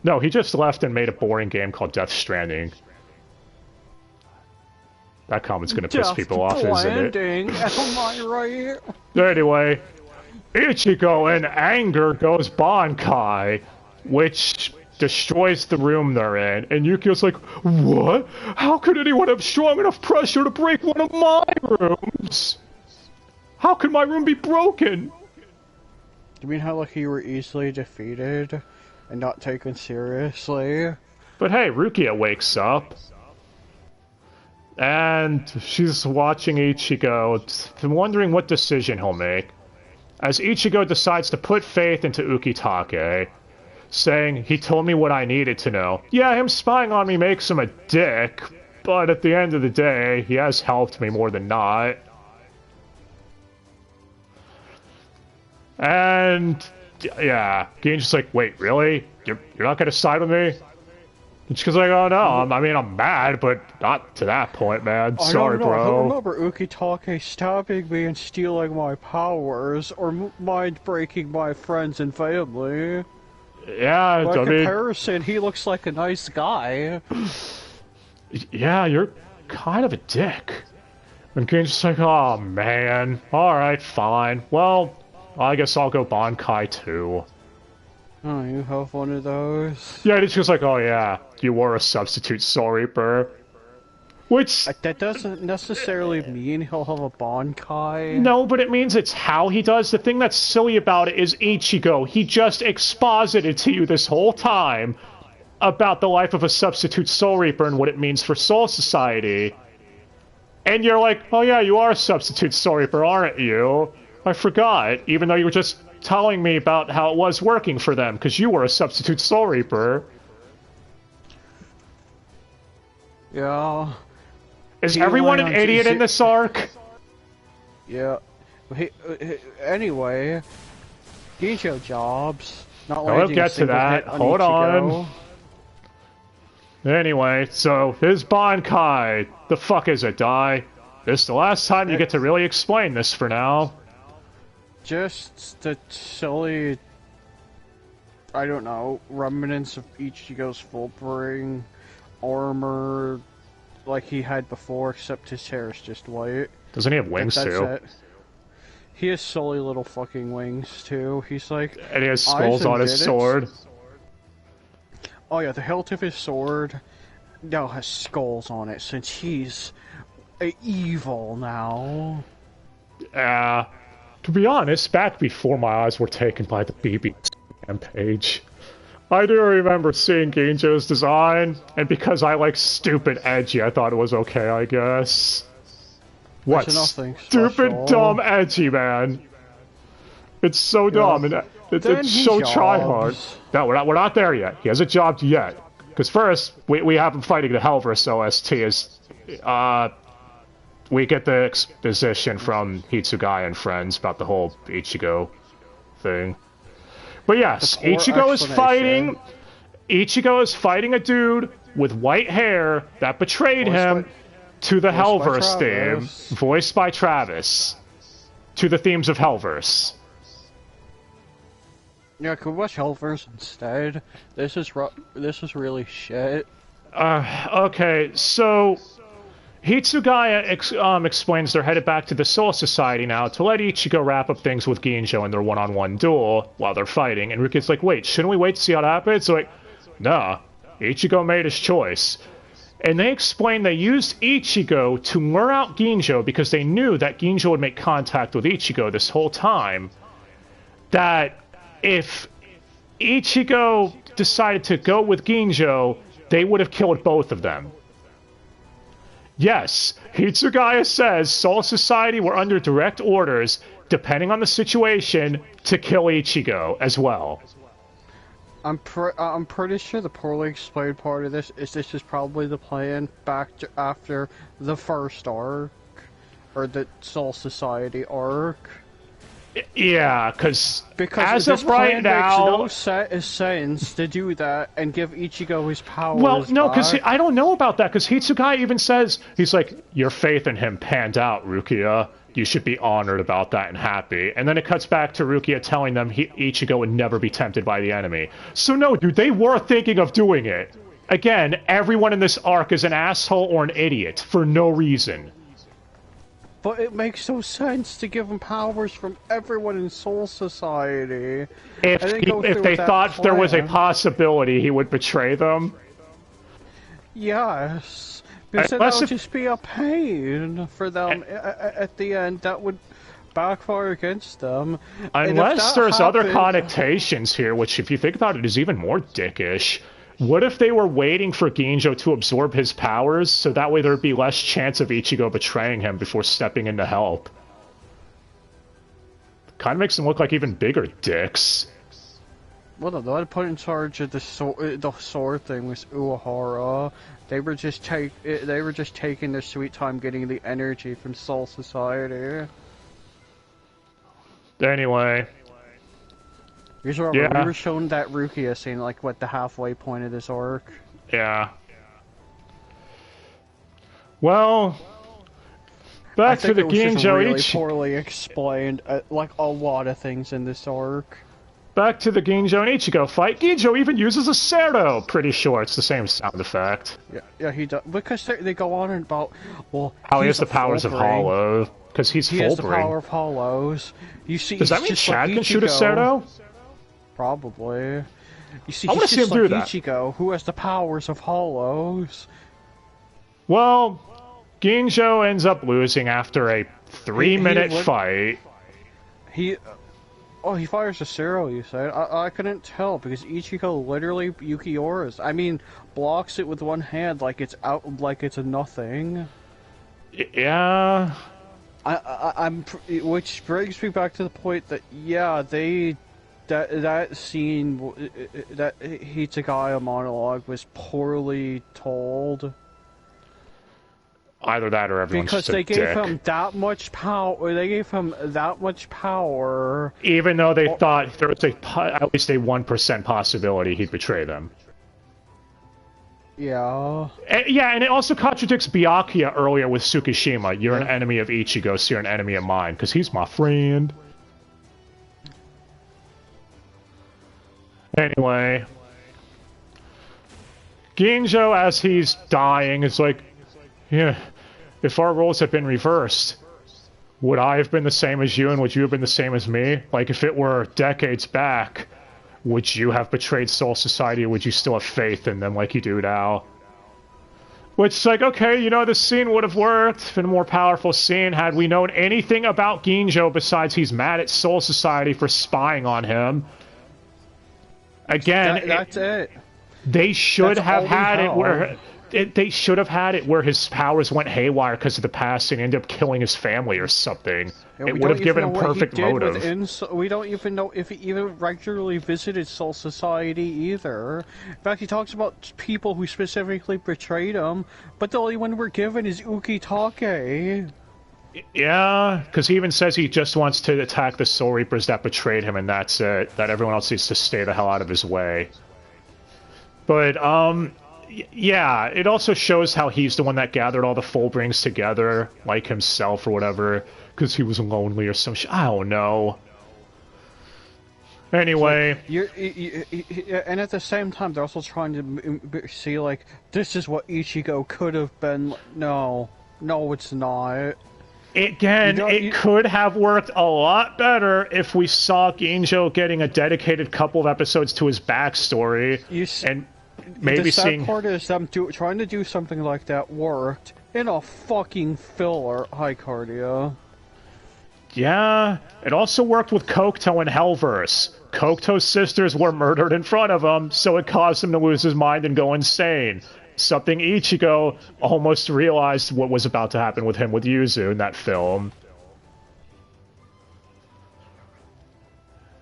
No, he just left and made a boring game called Death Stranding. That comment's gonna piss people off, isn't it? Am I right? Anyway, Ichigo in anger goes Bankai, which destroys the room they're in, and Yukio's like, what? How could anyone have strong enough pressure to break one of my rooms? How could my room be broken? You mean how like you were easily defeated and not taken seriously? But hey, Rukia wakes up. And she's watching Ichigo, wondering what decision he'll make. As Ichigo decides to put faith into Ukitake, saying, he told me what I needed to know. Yeah, him spying on me makes him a dick, but at the end of the day, he has helped me more than not. And, yeah, Genji's like, wait, really? You're not gonna side with me? And she goes like, oh no, I mean, I'm mad, but not to that point, man. Sorry, bro. I don't remember Ukitake stabbing me and stealing my powers, or mind breaking my friends and family. Yeah, By comparison, he looks like a nice guy. Yeah, you're kind of a dick. And Genji's like, oh man, alright, fine. Well, I guess I'll go Bankai too. Oh, you have one of those? Yeah, it's just like, oh yeah, you were a substitute Soul Reaper. Which... That doesn't necessarily mean he'll have a Bankai. No, but it means it's how he does. The thing that's silly about it is Ichigo. He just exposited to you this whole time about the life of a substitute Soul Reaper and what it means for Soul Society. And you're like, oh yeah, you are a substitute Soul Reaper, aren't you? I forgot, even though you were just telling me about how it was working for them, because you were a substitute Soul Reaper. Yeah. Is everyone an idiot in this arc? Yeah. Anyway, Ginjo jobs. Not we'll get to that. Hold on. Anyway, so his Bankai. The fuck is it, Dai? This is the last time you get to really explain this for now. Just the silly, I don't know, remnants of Ichigo's full bring armor like he had before, except his hair is just white. Doesn't he have wings That's too? it. He has silly little fucking wings too. He's like. And he has skulls on his sword. Oh yeah, the hilt of his sword now has skulls on it since he's evil now. To be honest, back before my eyes were taken by the BB page, I do remember seeing Ginjo's design, and because I like stupid edgy, I thought it was okay, I guess. What? Stupid, dumb, edgy, man. It's so dumb, and it's so tryhard. No, we're not there yet. He hasn't jobbed yet. Because first, we have him fighting the Helver's OST as, we get the exposition from Hitsugaya and friends about the whole Ichigo thing. But yes, Ichigo is fighting a dude with white hair that betrayed him to the Hellverse theme, voiced by Travis, to the themes of Hellverse. Yeah, could we watch Hellverse instead? This is really shit. Okay, so Hitsugaya explains they're headed back to the Soul Society now to let Ichigo wrap up things with Ginjo in their one-on-one duel while they're fighting. And Ruki's like, wait, shouldn't we wait to see what happens? So like, nah, Ichigo made his choice. And they explain they used Ichigo to lure out Ginjo because they knew that Ginjo would make contact with Ichigo this whole time. That if Ichigo decided to go with Ginjo, they would have killed both of them. Yes, Hitsugaya says Soul Society were under direct orders, depending on the situation, to kill Ichigo as well. I'm pretty sure the poorly explained part of this is probably the plan back to after the first arc, or the Soul Society arc. Yeah, because as of right now, makes no sense to do that and give Ichigo his powers. Well, no, because I don't know about that. Because Hitsugaya even says he's like, your faith in him panned out, Rukia. You should be honored about that and happy. And then it cuts back to Rukia telling them Ichigo would never be tempted by the enemy. So no, dude, they were thinking of doing it. Again, everyone in this arc is an asshole or an idiot for no reason. But it makes no sense to give him powers from everyone in Soul Society. If they thought there was a possibility he would betray them? Yes. Because that would just be a pain for them at the end. That would backfire against them. Unless there's other connotations here, which if you think about it is even more dickish. What if they were waiting for Ginjo to absorb his powers, so that way there'd be less chance of Ichigo betraying him before stepping in to help? Kind of makes them look like even bigger dicks. Well, the one put in charge of the sword thing was Uehara. They were just taking their sweet time getting the energy from Soul Society. Anyway. We were shown that Rukia scene, like, what, the halfway point of this arc? Yeah. Well, back to the Ginjo really poorly explained, like, a lot of things in this arc. Back to the Ginjo and Ichigo fight. Ginjo even uses a Sero! Pretty sure it's the same sound effect. Yeah, he does. Because they go on about, well, how he has the powers of Hollow. Because he's full-bring. He has the power of Hollows. You see, does that mean Chad can shoot a Sero? Probably. You see, he's just like Ichigo, who has the powers of Hollows. Well, Ginjo ends up losing after a 3-minute fight. He fires a Sero, you said? I couldn't tell, because Ichigo literally Yukiora's. I mean, blocks it with one hand like it's out, like it's a nothing. Yeah. Which brings me back to the point that, yeah, that scene, that Hitsugaya monologue was poorly told. Either that or everyone's just a dick. Because they gave him that much power. They gave him that much power. Even though they thought there was at least a 1% possibility he'd betray them. Yeah. And it also contradicts Byakuya earlier with Tsukishima. You're an enemy of Ichigo, so you're an enemy of mine, because he's my friend. Anyway. Ginjo, as he's dying, is like, yeah, if our roles had been reversed, would I have been the same as you and would you have been the same as me? Like, if it were decades back, would you have betrayed Soul Society or would you still have faith in them like you do now? Which, like, okay, you know, this scene would have worked, been a more powerful scene had we known anything about Ginjo besides he's mad at Soul Society for spying on him. Again, that's it. They should have had it where... They should have had it where his powers went haywire because of the past and ended up killing his family or something. It would have given him perfect motive. We don't even know if he even regularly visited Soul Society either. In fact, he talks about people who specifically betrayed him, but the only one we're given is Ukitake. Yeah, because he even says he just wants to attack the Soul Reapers that betrayed him and that's it. That everyone else needs to stay the hell out of his way. But, yeah, it also shows how he's the one that gathered all the Fullbrings together, like himself or whatever, because he was lonely or some shit. I don't know. Anyway. And at the same time, they're also trying to see, like, this is what Ichigo could have been. No, it's not. Again, it could have worked a lot better if we saw Ginjo getting a dedicated couple of episodes to his backstory. And maybe the sad part is them trying to do something like that worked in a fucking filler, Hycardia. Yeah, it also worked with Kokuto and Hellverse. Kokuto's sisters were murdered in front of him, so it caused him to lose his mind and go insane. Something Ichigo almost realized what was about to happen with him with Yuzu in that film.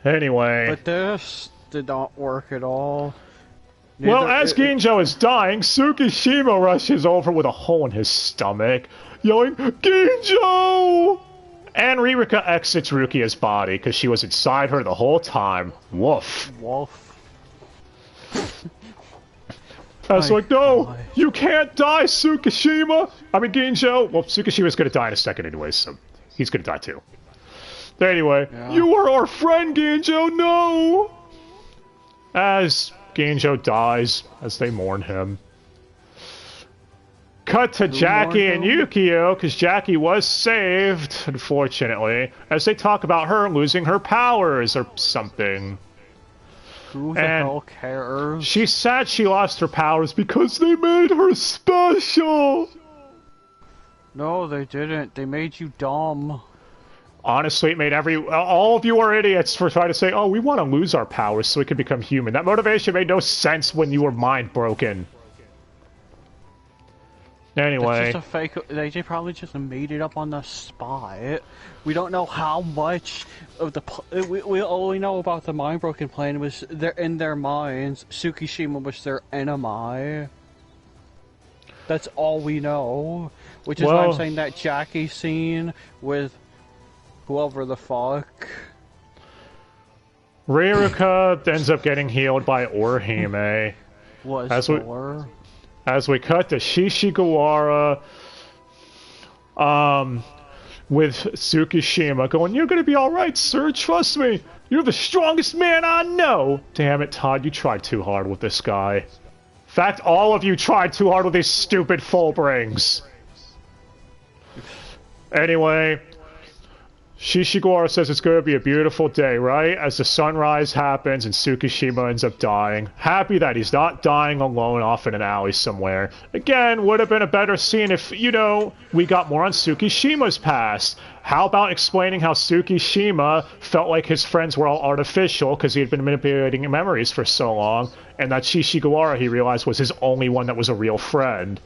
Anyway. But this did not work at all. Well, as Ginjo is dying, Tsukishima rushes over with a hole in his stomach, yelling, Ginjo! And Ririka exits Rukia's body, because she was inside her the whole time. Woof. Woof. I was like, no, you can't die, Tsukishima! I mean, Ginjo. Well, Tsukishima's gonna die in a second anyway, so he's gonna die too. Anyway, you are our friend, Ginjo, no! As Ginjo dies as they mourn him. Cut to Jackie and Yukio, because Jackie was saved, unfortunately, as they talk about her losing her powers or something. Who the hell cares? She's sad she lost her powers because they made her special! No, they didn't. They made you dumb. Honestly, it made all of you are idiots for trying to say, oh, we want to lose our powers so we can become human. That motivation made no sense when you were mind broken. Anyway. That's just a fake. They probably just made it up on the spot. We don't know how much of the. We all we know about the mind broken plan was in their minds. Tsukishima was their enemy. That's all we know. Which is why I'm saying that Jackie scene with whoever the fuck. Ririka ends up getting healed by Orihime. As we cut to Shishigawara with Tsukishima going, you're gonna be alright, sir, trust me. You're the strongest man I know. Damn it, Todd, you tried too hard with this guy. In fact, all of you tried too hard with these stupid Fullbrings. Anyway, Shishigawara says it's going to be a beautiful day, right? As the sunrise happens and Tsukishima ends up dying. Happy that he's not dying alone off in an alley somewhere. Again, would have been a better scene if, you know, we got more on Tsukishima's past. How about explaining how Tsukishima felt like his friends were all artificial because he had been manipulating memories for so long, and that Shishigawara, he realized, was his only one that was a real friend.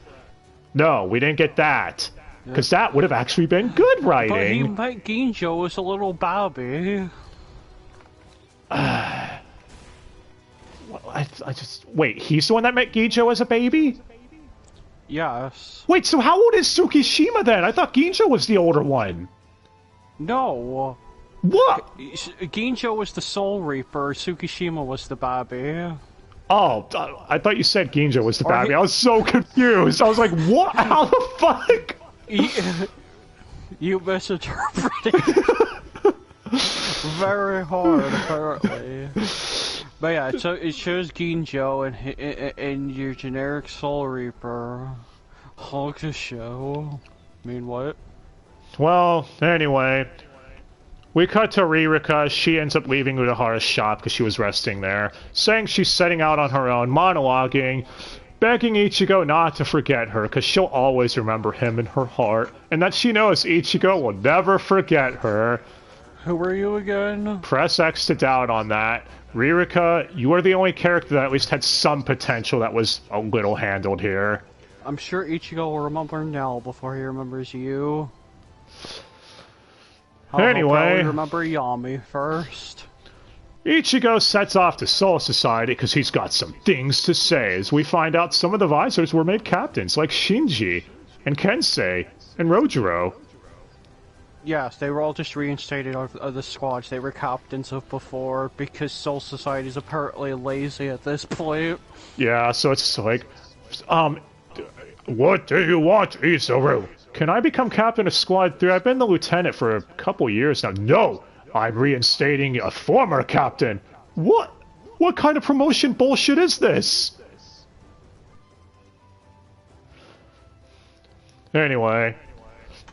No, we didn't get that. Because that would have actually been good writing. But Ginjo was a little baby. I just... Wait, he's the one that met Ginjo as a baby? Yes. Wait, so how old is Tsukishima then? I thought Ginjo was the older one. No. What? Ginjo was the Soul Reaper, Tsukishima was the baby. Oh, I thought you said Ginjo was the baby. I was so confused. I was like, what? How the fuck? You misinterpreted very hard, apparently. But yeah, so it shows Ginjo and your generic Soul Reaper. Hulk the show. I mean, what? Well, anyway, we cut to Ririka. She ends up leaving Urahara's shop because she was resting there, saying she's setting out on her own, monologuing, begging Ichigo not to forget her because she'll always remember him in her heart, and that she knows Ichigo will never forget her. Who are you again? Press X to doubt on that. Ririka, you are the only character that at least had some potential that was a little handled here. I'm sure Ichigo will remember Nell before he remembers you. Anyway, I'll probably remember Yami first. Ichigo sets off to Soul Society because he's got some things to say as we find out some of the visors were made captains, like Shinji, and Kensei, and Rojiro. Yes, they were all just reinstated of the squads they were captains of before because Soul Society is apparently lazy at this point. Yeah, so it's like, what do you want, Isuru? Can I become captain of Squad 3? I've been the lieutenant for a couple years now. No! I'm reinstating a former captain! What? What kind of promotion bullshit is this? Anyway,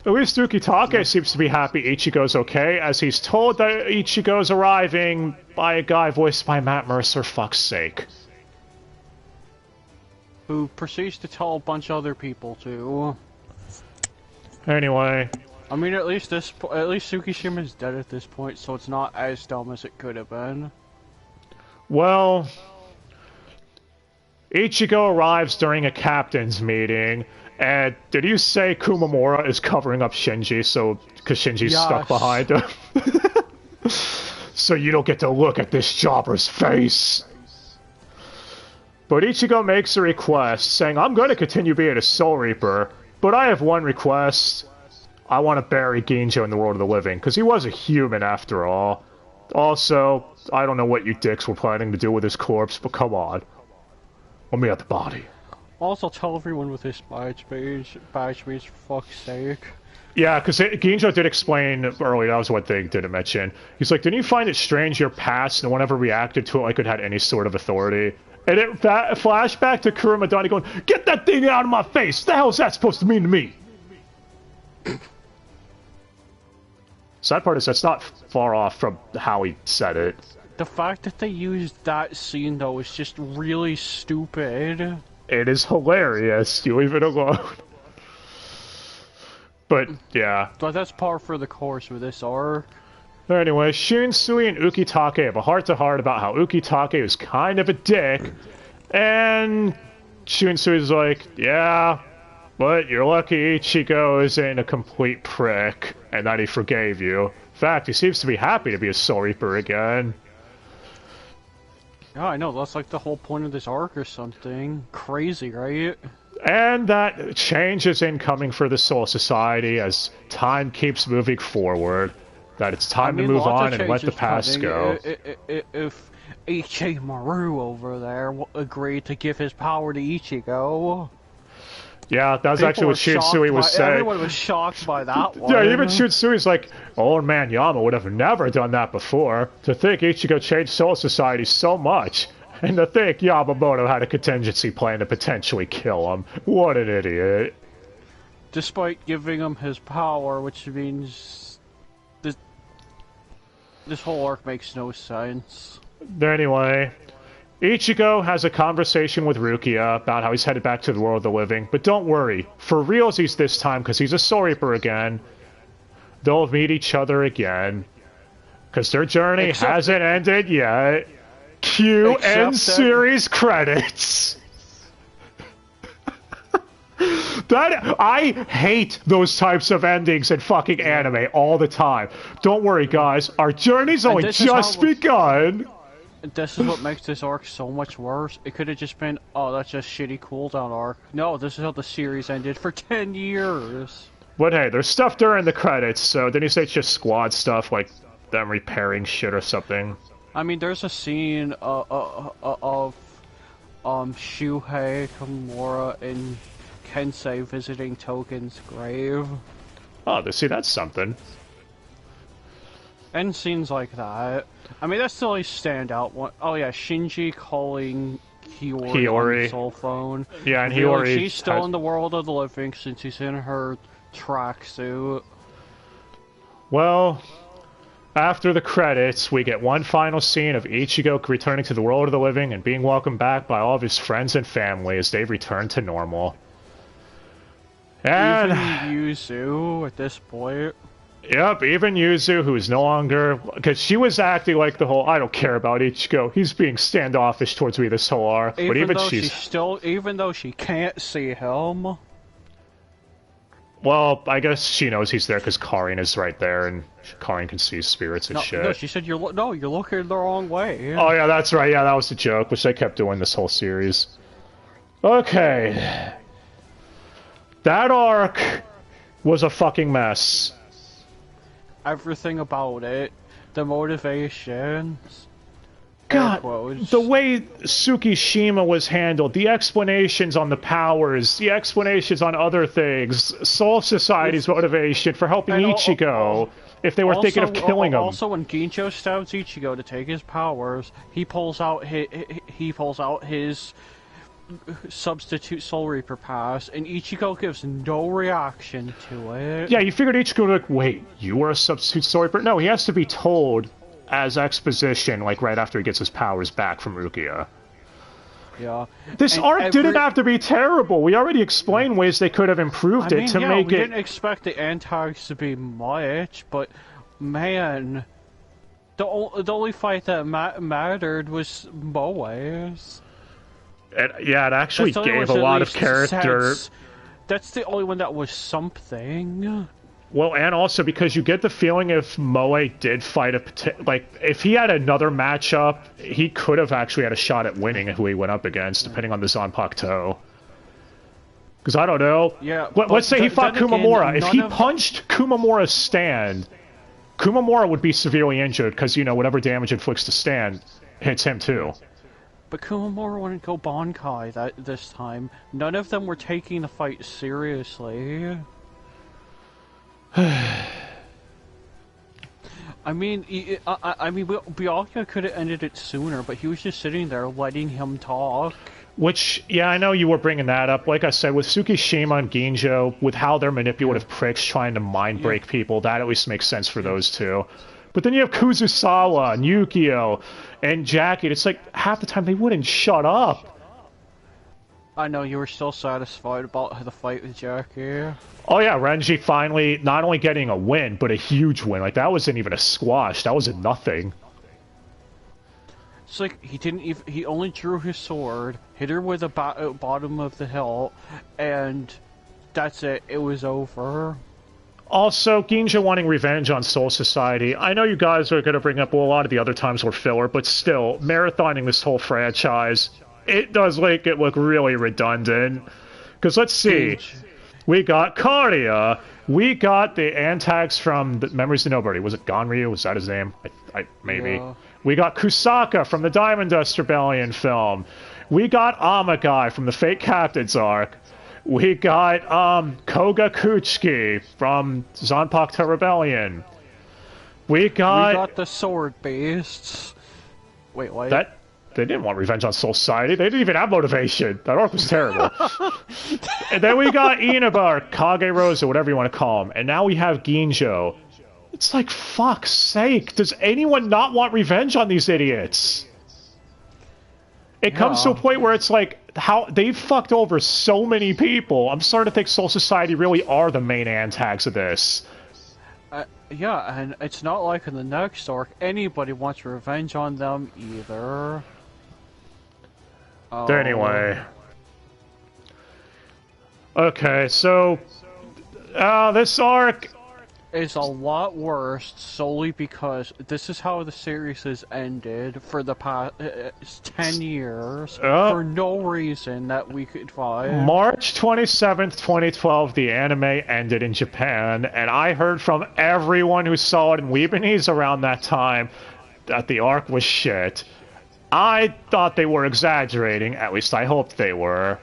at least Ukitake seems to be happy Ichigo's okay, as he's told that Ichigo's arriving by a guy voiced by Matt Mercer, fuck's sake. Who proceeds to tell a bunch of other people to. Anyway. I mean, at least Tsukishima's dead at this point, so it's not as dumb as it could have been. Well, Ichigo arrives during a captain's meeting, and did you say Kumamura is covering up Shinji, so because Shinji's stuck behind him? So you don't get to look at this jobber's face. But Ichigo makes a request, saying, I'm going to continue being a Soul Reaper, but I have one request. I want to bury Ginjo in the world of the living, because he was a human after all. Also, I don't know what you dicks were planning to do with his corpse, but come on. Let me at the body. Also, tell everyone with his badge page, for fuck's sake. Yeah, because Ginjo did explain earlier, that was one thing didn't mention. He's like, didn't you find it strange your past, no one ever reacted to it like it had any sort of authority? And it flashback to Kurumadani going, get that thing out of my face! What the hell is that supposed to mean to me? Sad part is that's not far off from how he said it. The fact that they used that scene, though, is just really stupid. It is hilarious. You leave it alone. But, yeah. But that's par for the course with this arc. Anyway, Shinsui and Ukitake have a heart-to-heart about how Ukitake is kind of a dick. And Shinsui's like, yeah, but you're lucky Ichigo isn't a complete prick, and that he forgave you. In fact, he seems to be happy to be a Soul Reaper again. Yeah, I know, that's like the whole point of this arc or something. Crazy, right? And that change is incoming for the Soul Society as time keeps moving forward. That it's time to move on and let the past go. If Ichimaru over there agreed to give his power to Ichigo... Yeah, that was actually what Shinsui was saying. Everyone was shocked by that one. Yeah, even Shinsui's like, old man Yama would have never done that before. To think Ichigo changed Soul Society so much. And to think Yamamoto had a contingency plan to potentially kill him. What an idiot. Despite giving him his power, which means... This whole arc makes no sense. Anyway, Ichigo has a conversation with Rukia about how he's headed back to the world of the living. But don't worry, for realsies this time, because he's a Soul Reaper again. They'll meet each other again. Because their journey hasn't ended yet. Cue end series credits. I hate those types of endings in fucking anime all the time. Don't worry, guys. Our journey's only just begun. This is what makes this arc so much worse. It could have just been, oh, that's just shitty cooldown arc. No, this is how the series ended for 10 years. But hey, there's stuff during the credits, so didn't you say it's just squad stuff, like them repairing shit or something? I mean, there's a scene of Shuhei, Kimura, and Kensei visiting Togen's grave. Oh, see, that's something. And scenes like that. I mean, that's the only standout one. Oh yeah, Shinji calling Hiyori on the cell phone. Yeah, and Hiyori... She's still in the world of the living since she's in her tracksuit. Well, after the credits, we get one final scene of Ichigo returning to the world of the living and being welcomed back by all of his friends and family as they return to normal. And even Yuzu at this point. Yep, even Yuzu, who is no longer... Because she was acting like the whole, I don't care about Ichigo, he's being standoffish towards me this whole arc. But even even though she can't see him. Well, I guess she knows he's there because Karin is right there, and Karin can see spirits and shit. No, she said you're looking the wrong way. Oh yeah, that's right, yeah, that was the joke, which they kept doing this whole series. Okay. That arc was a fucking mess. Everything about it, the motivations. God, the way Tsukishima was handled, the explanations on the powers, the explanations on other things, Soul Society's motivation for helping Ichigo if they were thinking of killing him. Also, when Ginjo stabs Ichigo to take his powers, he pulls out his substitute Soul Reaper pass, and Ichigo gives no reaction to it. Yeah, you figured Ichigo would like, wait, you were a substitute Soul Reaper? No, he has to be told as exposition, like right after he gets his powers back from Rukia. Yeah. This arc didn't have to be terrible. We already explained ways they could have improved it to make it... we didn't expect the antags to be much, but man, the only fight that mattered was Moe's. Yeah, it actually gave a lot of character. That's the only one that was something. Well, and also because you get the feeling if Moe did fight if he had another matchup, he could have actually had a shot at winning who he went up against, depending on the Zanpakuto. Because I don't know. Yeah. Let's say he fought Kumamura. If he punched Kumamora's stand, Kumamura would be severely injured because, you know, whatever damage inflicts to stand hits him too. But Kumamura wouldn't go Bankai this time. None of them were taking the fight seriously. I mean, Byakuya could have ended it sooner, but he was just sitting there letting him talk. Which, yeah, I know you were bringing that up. Like I said, with Tsukishima and Ginjo, with how they're manipulative pricks trying to mind break people, that at least makes sense for those two. But then you have Kuzusawa and Yukio and Jackie. It's like half the time they wouldn't shut up. I know, you were still satisfied about the fight with Jackie. Oh yeah, Renji finally not only getting a win, but a huge win. Like, that wasn't even a squash. That was a nothing. It's like, he only drew his sword, hit her with the bottom of the hilt, and that's it. It was over. Also, Ginjo wanting revenge on Soul Society. I know you guys are going to bring up, well, a lot of the other times were filler, but still, marathoning this whole franchise, it does make it look really redundant. Because let's see, we got Karia, we got the antags from the Memories of Nobody. Was it Ganryu? Was that his name? Maybe. Yeah. We got Kusaka from the Diamond Dust Rebellion film. We got Amagai from the Fate Captains arc. We got Koga Kuchiki from Zanpakuto Rebellion. We got the Sword Beasts. Wait, what? They didn't want revenge on Soul Society. They didn't even have motivation. That arc was terrible. And then we got Inaba, or Kagerosa, whatever you want to call him. And now we have Ginjo. It's like, fuck's sake. Does anyone not want revenge on these idiots? It comes to a point where it's like, how they've fucked over so many people. I'm starting to think Soul Society really are the main antags of this. Yeah, and it's not like in the next arc anybody wants revenge on them either. Anyway. Okay, so this arc is a lot worse solely because this is how the series has ended for the past 10 years for no reason that we could find. March 27th, 2012, the anime ended in Japan, and I heard from everyone who saw it in Lebanese around that time that the arc was shit. I thought they were exaggerating, at least I hoped they were.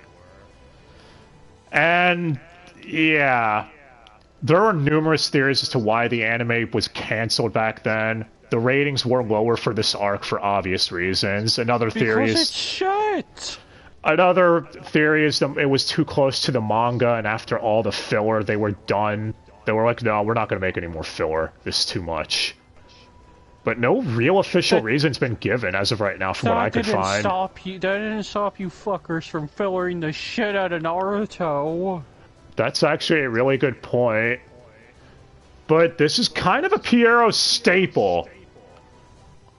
And yeah, there are numerous theories as to why the anime was canceled back then. The ratings were lower for this arc for obvious reasons. Another theory is... Because it's shit! Another theory is that it was too close to the manga, and after all the filler, they were done. They were like, no, we're not going to make any more filler. This is too much. But no real official reason's been given as of right now from what I could find. That didn't stop you fuckers from fillering the shit out of Naruto. That's actually a really good point. But this is kind of a Pierrot staple.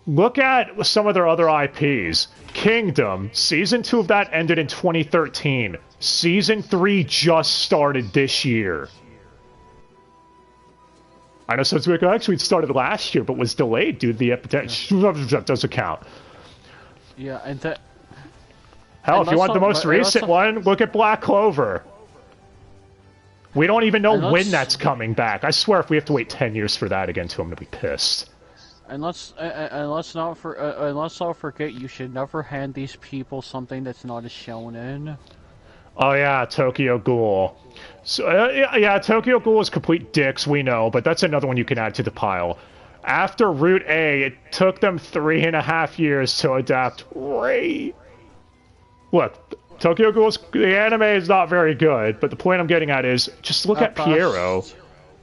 Look at some of their other IPs. Kingdom, Season 2 of that ended in 2013. Season 3 just started this year. I know someone's like, actually it started last year, but was delayed due to the epidemic. That doesn't count. Yeah, and that... Hell, if you want the most recent one, look at Black Clover. We don't even know when that's coming back. I swear if we have to wait 10 years for that again, too, I'm gonna be pissed. And let's not forget, you should never hand these people something that's not a shonen. Oh yeah, Tokyo Ghoul. So yeah, Tokyo Ghoul is complete dicks, we know, but that's another one you can add to the pile. After Route A, it took them 3.5 years to adapt. Look, Tokyo Ghoul's the anime is not very good, but the point I'm getting at is just look at Pierrot.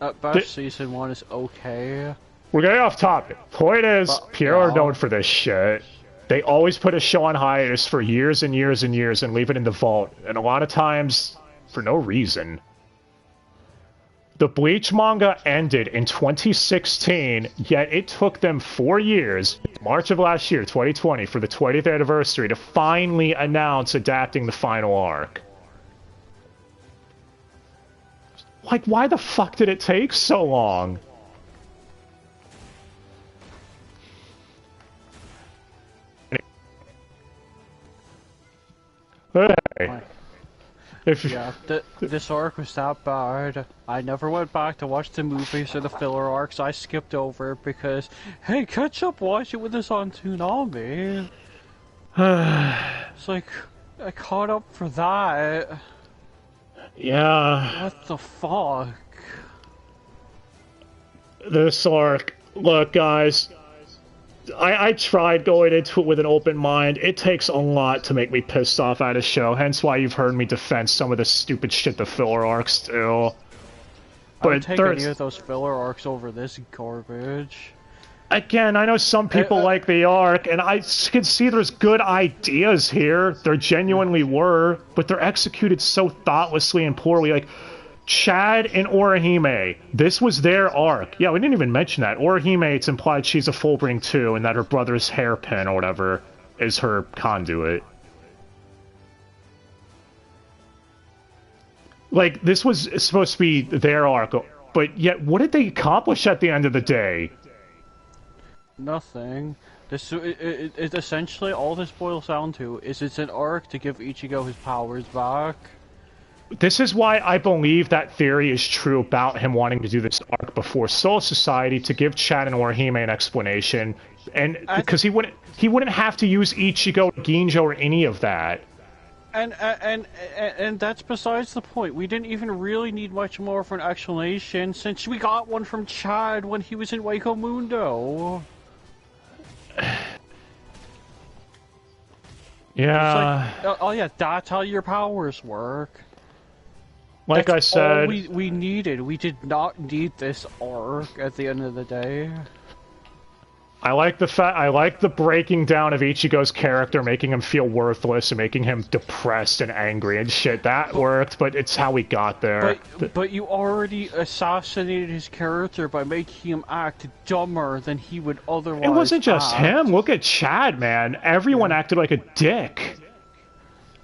At best, Season 1 is okay. We're getting off topic. Point is, Pierrot are known for this shit. They always put a show on hiatus for years and years and years and leave it in the vault, and a lot of times for no reason. The Bleach manga ended in 2016, yet it took them 4 years, March of last year, 2020, for the 20th anniversary to finally announce adapting the final arc. Like, why the fuck did it take so long? Hey. Yeah, this arc was that bad. I never went back to watch the movies or the filler arcs. I skipped over it because, hey, catch up, watch it with us on Toonami. It's like, I caught up for that. Yeah. What the fuck? This arc, look guys, I tried going into it with an open mind. It takes a lot to make me pissed off at a show, hence why you've heard me defend some of the stupid shit the filler arcs do. But I would take any of those filler arcs over this garbage. Again, I know some people like the arc, and I can see there's good ideas here. There genuinely were, but they're executed so thoughtlessly and poorly. Like, Chad and Orihime, this was their arc. Yeah, we didn't even mention that. Orihime, it's implied she's a Fullbring too, and that her brother's hairpin or whatever is her conduit. Like, this was supposed to be their arc, but yet, what did they accomplish at the end of the day? Nothing. It essentially, all this boils down to is it's an arc to give Ichigo his powers back. This is why I believe that theory is true about him wanting to do this arc before Soul Society, to give Chad and Orihime an explanation, and because he wouldn't have to use Ichigo, Ginjo, or any of that. And that's besides the point. We didn't even really need much more of an explanation since we got one from Chad when he was in Waco Mundo. Yeah. Like, oh yeah, that's how your powers work. Like that's I said, all we needed. We did not need this arc at the end of the day. I like the breaking down of Ichigo's character, making him feel worthless and making him depressed and angry and shit. That worked, but it's how we got there. But you already assassinated his character by making him act dumber than he would otherwise. It wasn't just him. Look at Chad, man. Everyone acted like a dick.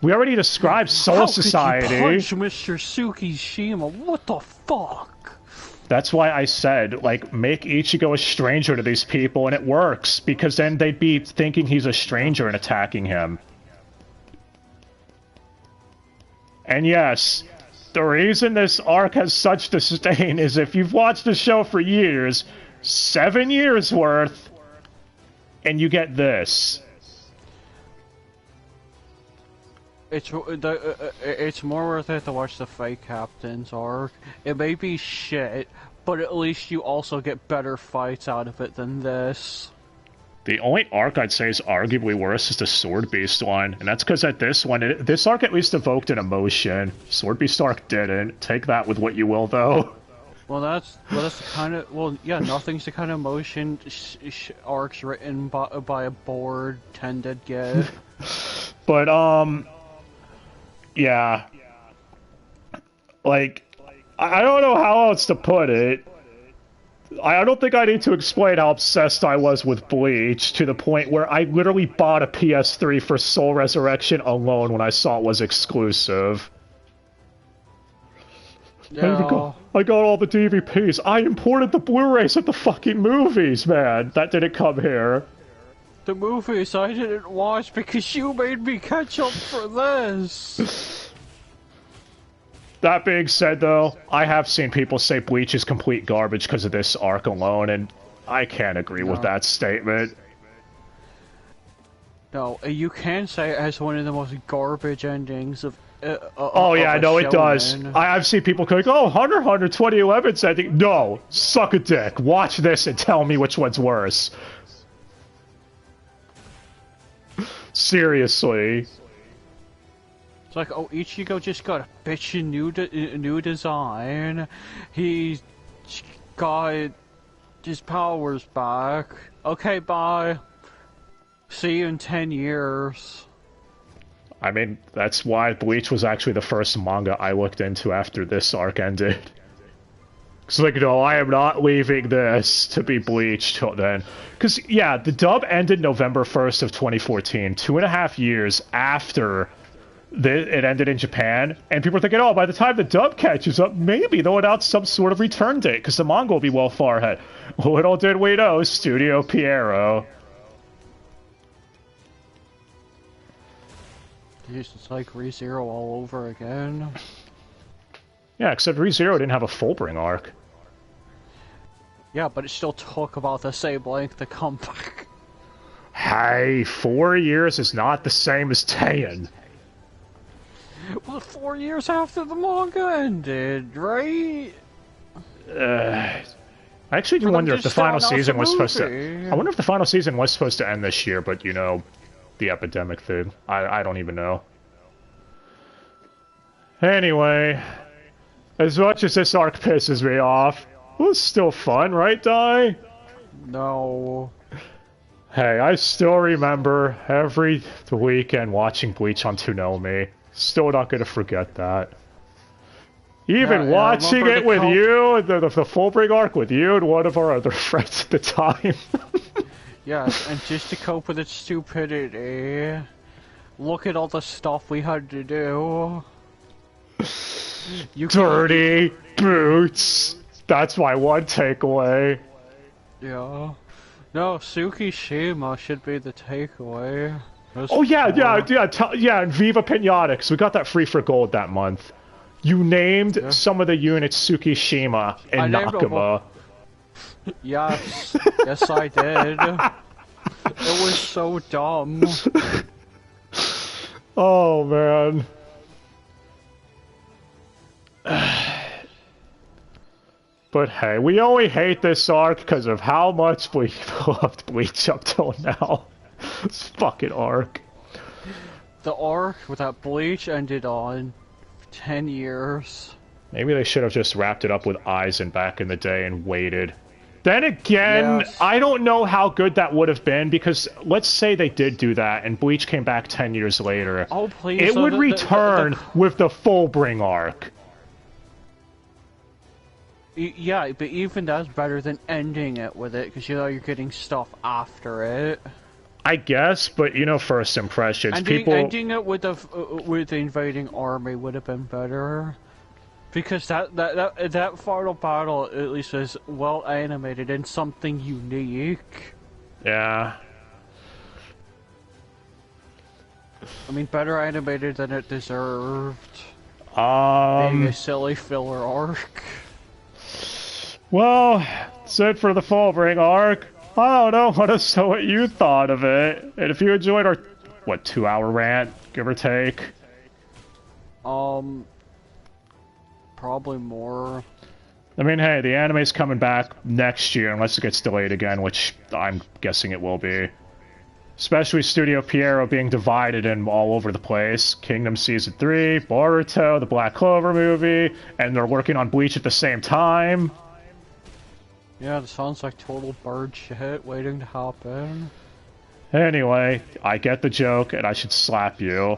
We already described Soul Society. How could you punch Mr. Tsukishima? What the fuck? That's why I said, like, make Ichigo a stranger to these people, and it works, because then they'd be thinking he's a stranger and attacking him. And yes, the reason this arc has such disdain is if you've watched the show for years, 7 years worth, and you get this. It's more worth it to watch the Fight Captains arc. It may be shit, but at least you also get better fights out of it than this. The only arc I'd say is arguably worse is the Sword Beast one, and that's because at this one, this arc at least evoked an emotion. Sword Beast arc didn't. Take that with what you will, though. Well, that's the kind of nothing's the kind of motion arcs written by a bored tend to get. But yeah, like I don't know how else to put it. I don't think I need to explain how obsessed I was with Bleach to the point where I literally bought a PS3 for Soul Resurrection alone when I saw it was exclusive. Yeah. I got all the DVPs. I imported the Blu-rays of the fucking movies, man. That didn't come here. The movies I didn't watch because you made me catch up for this. That being said, though, I have seen people say Bleach is complete garbage because of this arc alone, and I can't agree with that statement. No, you can say it has one of the most garbage endings of oh yeah, no, it does. I've seen people go, "Oh, Hunter x Hunter 2011 ending." No, suck a dick. Watch this and tell me which one's worse. Seriously. It's like, oh, Ichigo just got a bitchin' new design. He got his powers back. Okay, bye. See you in 10 years. I mean, that's why Bleach was actually the first manga I looked into after this arc ended. It's like, no, I am not leaving this to be Bleach till then. Because, yeah, the dub ended November 1st of 2014, 2.5 years after it ended in Japan, and people are thinking, oh, by the time the dub catches up, maybe they'll announce some sort of return date, because the manga will be well far ahead. Little did we know, Studio Pierrot. It's like ReZero all over again. Yeah, except ReZero didn't have a Fullbring arc. Yeah, but it still took about the same length to come back. Hey, 4 years is not the same as 10. Well, 4 years after the manga ended, right? I actually do wonder if the final season was supposed to... I wonder if the final season was supposed to end this year, but, you know, the epidemic thing. I don't even know. Anyway, as much as this arc pisses me off, it was still fun, right, Dai? No. Hey, I still remember every weekend watching Bleach on Toonami. Still not gonna forget that. Even watching it with you, the Fullbring arc with you and one of our other friends at the time. Yes, and just to cope with its stupidity, look at all the stuff we had to do. Dirty boots. That's my one takeaway. Yeah. No, Tsukishima should be the takeaway. Oh yeah, and Viva Pinata, 'cause we got that free for gold that month. You named some of the units Tsukishima and Nakama. Yes, yes I did. It was so dumb. Oh man. But hey, we only hate this arc because of how much we loved Bleach up till now. This fucking arc. The arc with that Bleach ended on 10 years. Maybe they should have just wrapped it up with Aizen back in the day and waited. Then again, yes. I don't know how good that would have been, because let's say they did do that and Bleach came back 10 years later. Oh, please. It would return with the Fullbring arc. Yeah, but even that's better than ending it with it, because you know you're getting stuff after it. I guess, but you know, first impressions, ending it with the invading army would have been better, because that final battle at least is well animated and something unique. Yeah. I mean, better animated than it deserved. Being a silly filler arc. Well, that's it for the Fullbring arc. I don't know, let us know what you thought of it. And if you enjoyed our, 2-hour rant, give or take? Probably more. I mean, hey, the anime's coming back next year, unless it gets delayed again, which I'm guessing it will be. Especially Studio Pierrot being divided and all over the place. Kingdom Season 3, Boruto, the Black Clover movie, and they're working on Bleach at the same time. Yeah, it sounds like total bird shit waiting to happen. Anyway, I get the joke, and I should slap you.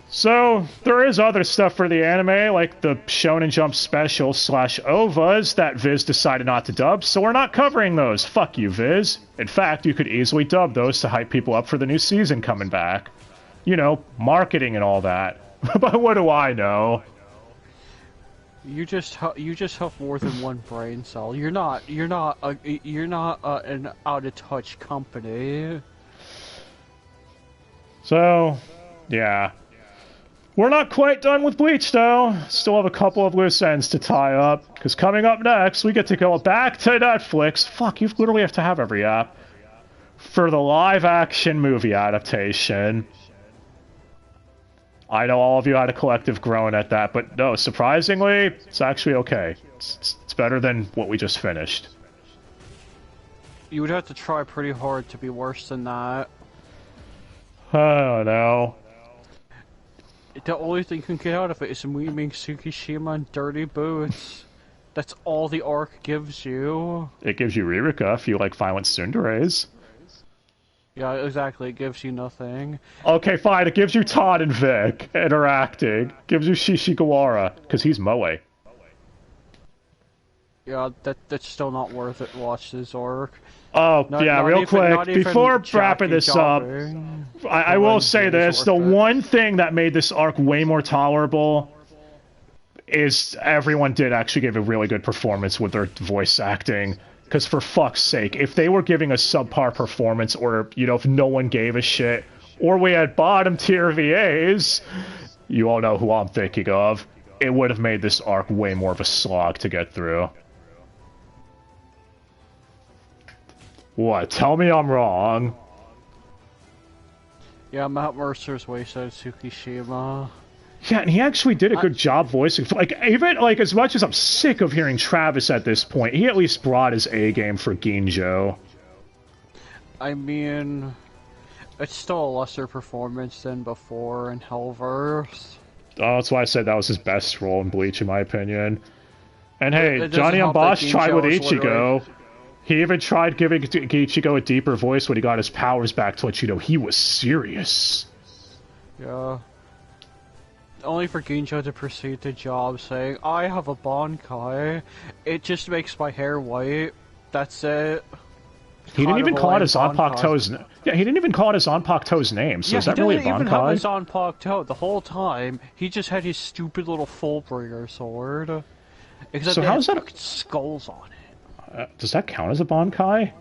So, there is other stuff for the anime, like the Shonen Jump Special / OVAs that Viz decided not to dub, so we're not covering those. Fuck you, Viz. In fact, you could easily dub those to hype people up for the new season coming back. You know, marketing and all that. But what do I know? You just have more than one brain cell. You're not an out of touch company. So, yeah. We're not quite done with Bleach, though. Still have a couple of loose ends to tie up. Because coming up next, we get to go back to Netflix. Fuck, you literally have to have every app. For the live-action movie adaptation. I know all of you had a collective groan at that, but no, surprisingly, it's actually okay. It's better than what we just finished. You would have to try pretty hard to be worse than that. I don't know. The only thing you can get out of it is memeing Tsukishima and dirty boots. That's all the arc gives you. It gives you Ririka if you like violent tsunderes. Yeah, exactly. It gives you nothing. Okay, fine. It gives you Todd and Vic interacting. Gives you Shishigawara, because he's Moe. Yeah, that's still not worth it. Watch this arc. Oh, yeah, real quick, before wrapping this up, I will say this, the one thing that made this arc way more tolerable is everyone did actually give a really good performance with their voice acting, because for fuck's sake, if they were giving a subpar performance, or, you know, if no one gave a shit, or we had bottom tier VAs, you all know who I'm thinking of, it would have made this arc way more of a slog to get through. What? Tell me I'm wrong. Yeah, Matt Mercer's voice out Tsukishima. Yeah, and he actually did a good job voicing. Like, even, like, as much as I'm sick of hearing Travis at this point, he at least brought his A game for Ginjo. I mean, it's still a lesser performance than before in Hellverse. Oh, that's why I said that was his best role in Bleach, in my opinion. And hey, Johnny on Bosch tried with Ichigo. He even tried giving Ichigo a deeper voice when he got his powers back to let you know he was serious. Yeah. Only for Ginjo to proceed the job saying, I have a Bankai. It just makes my hair white. That's it. He didn't even call it his Zanpakuto's name. Yeah, he didn't even call it his Zanpakuto's name, so is that really a Bankai? He didn't even have his Zanpakuto the whole time. He just had his stupid little Fullbringer sword. Except so how's that skulls on it. Does that count as a Bankai?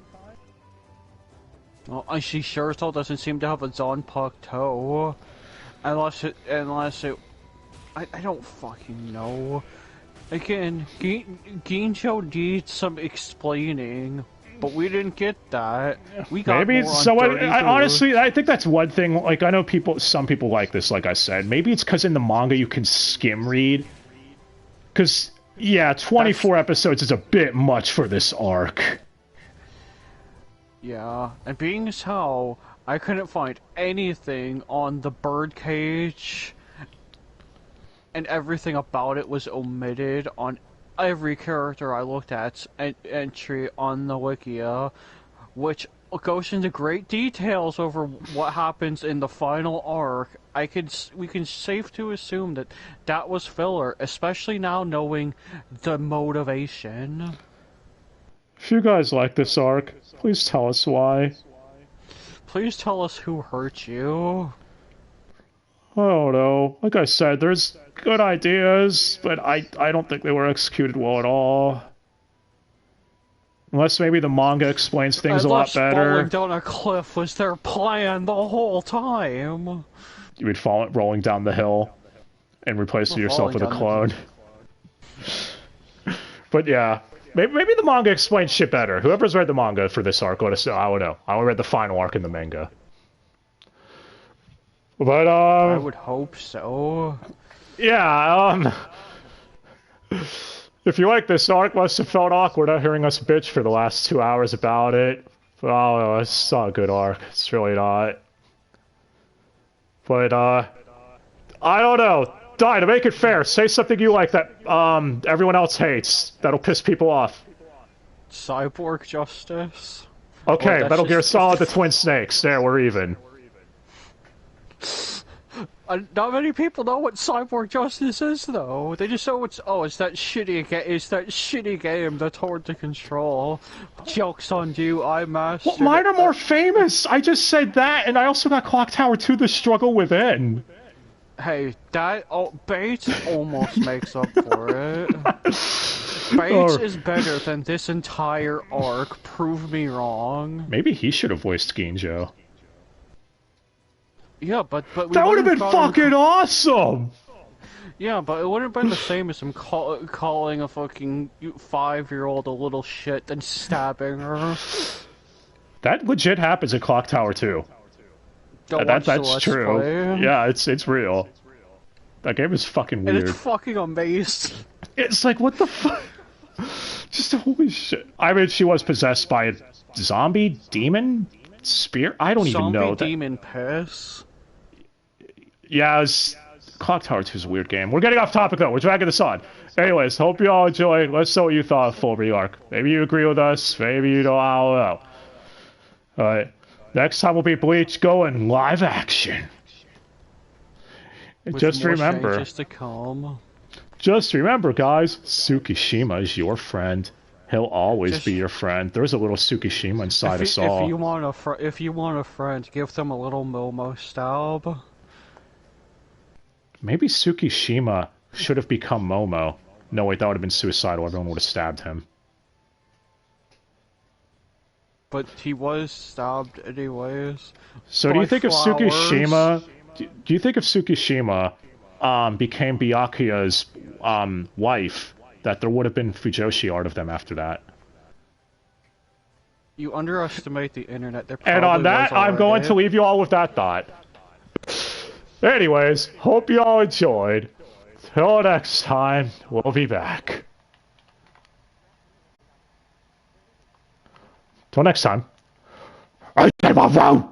Well, she sure still doesn't seem to have a Zanpakuto. Unless it... I don't fucking know. Again, Ginjo needs some explaining, but we didn't get that. We got maybe more on so. Honestly, I think that's one thing. Like, I know some people like this. Like I said, maybe it's because in the manga you can skim read. Because yeah, 24 episodes is a bit much for this arc. Yeah, and being as how I couldn't find anything on the birdcage, and everything about it was omitted on every character I looked at entry on the Wikia, which goes into great details over what happens in the final arc. We can safe to assume that that was filler, especially now knowing the motivation. If you guys like this arc, please tell us why. Please tell us who hurt you. I don't know. Like I said, there's good ideas, but I don't think they were executed well at all. Unless maybe the manga explains things a lot better. Falling down a cliff was their plan the whole time. You would fall rolling down the hill and replace yourself with a clone. But yeah, maybe the manga explains shit better. Whoever's read the manga for this arc, let us know. I don't know. I only read the final arc in the manga. But I would hope so. Yeah, if you like this arc, must have felt awkward hearing us bitch for the last 2 hours about it. Oh, it's not a good arc. It's really not. But, I don't know. Die, to make it fair, say something you like that, everyone else hates. That'll piss people off. Cyborg Justice. Okay, Well, Metal Gear Solid, the Twin Snakes. There, we're even. Not many people know what Cyborg Justice is, though. They just know it's that shitty game that's hard to control. Joke's on you, I mastered. Well, mine are more famous. I just said that, and I also got Clock Tower 2: The Struggle Within. Hey, Bates almost makes up for it. Bates is better than this entire arc. Prove me wrong. Maybe he should have voiced Ginjo. Yeah, but that would have been fucking awesome. Yeah, but it wouldn't have been the same as him calling a fucking 5-year-old a little shit and stabbing her. That legit happens in Clock Tower 2. That's true. Play. Yeah, it's real. That game is fucking weird. And it's fucking amazing. It's like, what the fuck? Just holy shit. I mean, she was possessed by a zombie demon spear? I don't even know. Zombie demon piss. Yeah, Clock Tower 2 is a weird game. We're getting off topic though. We're dragging this on. Anyways, hope you all enjoyed. Let's know what you thought of Full Rearc. Maybe you agree with us. Maybe you don't. I don't know. Alright. Next time will be Bleach going live action. With just remember. Just to come. Just remember, guys. Tsukishima is your friend. He'll always be your friend. There's a little Tsukishima inside us all. If you want a friend, give them a little Momo stab. Maybe Tsukishima should have become Momo. No, wait, that would have been suicidal. Everyone would have stabbed him. But he was stabbed anyways. So do you think if Tsukishima... Do you think if Tsukishima became Byakuya's wife, that there would have been Fujoshi art of them after that? You underestimate the internet. And on that, I'm going to leave you all with that thought. Anyways, hope you all enjoyed. Till next time, we'll be back. Till next time. I came off road!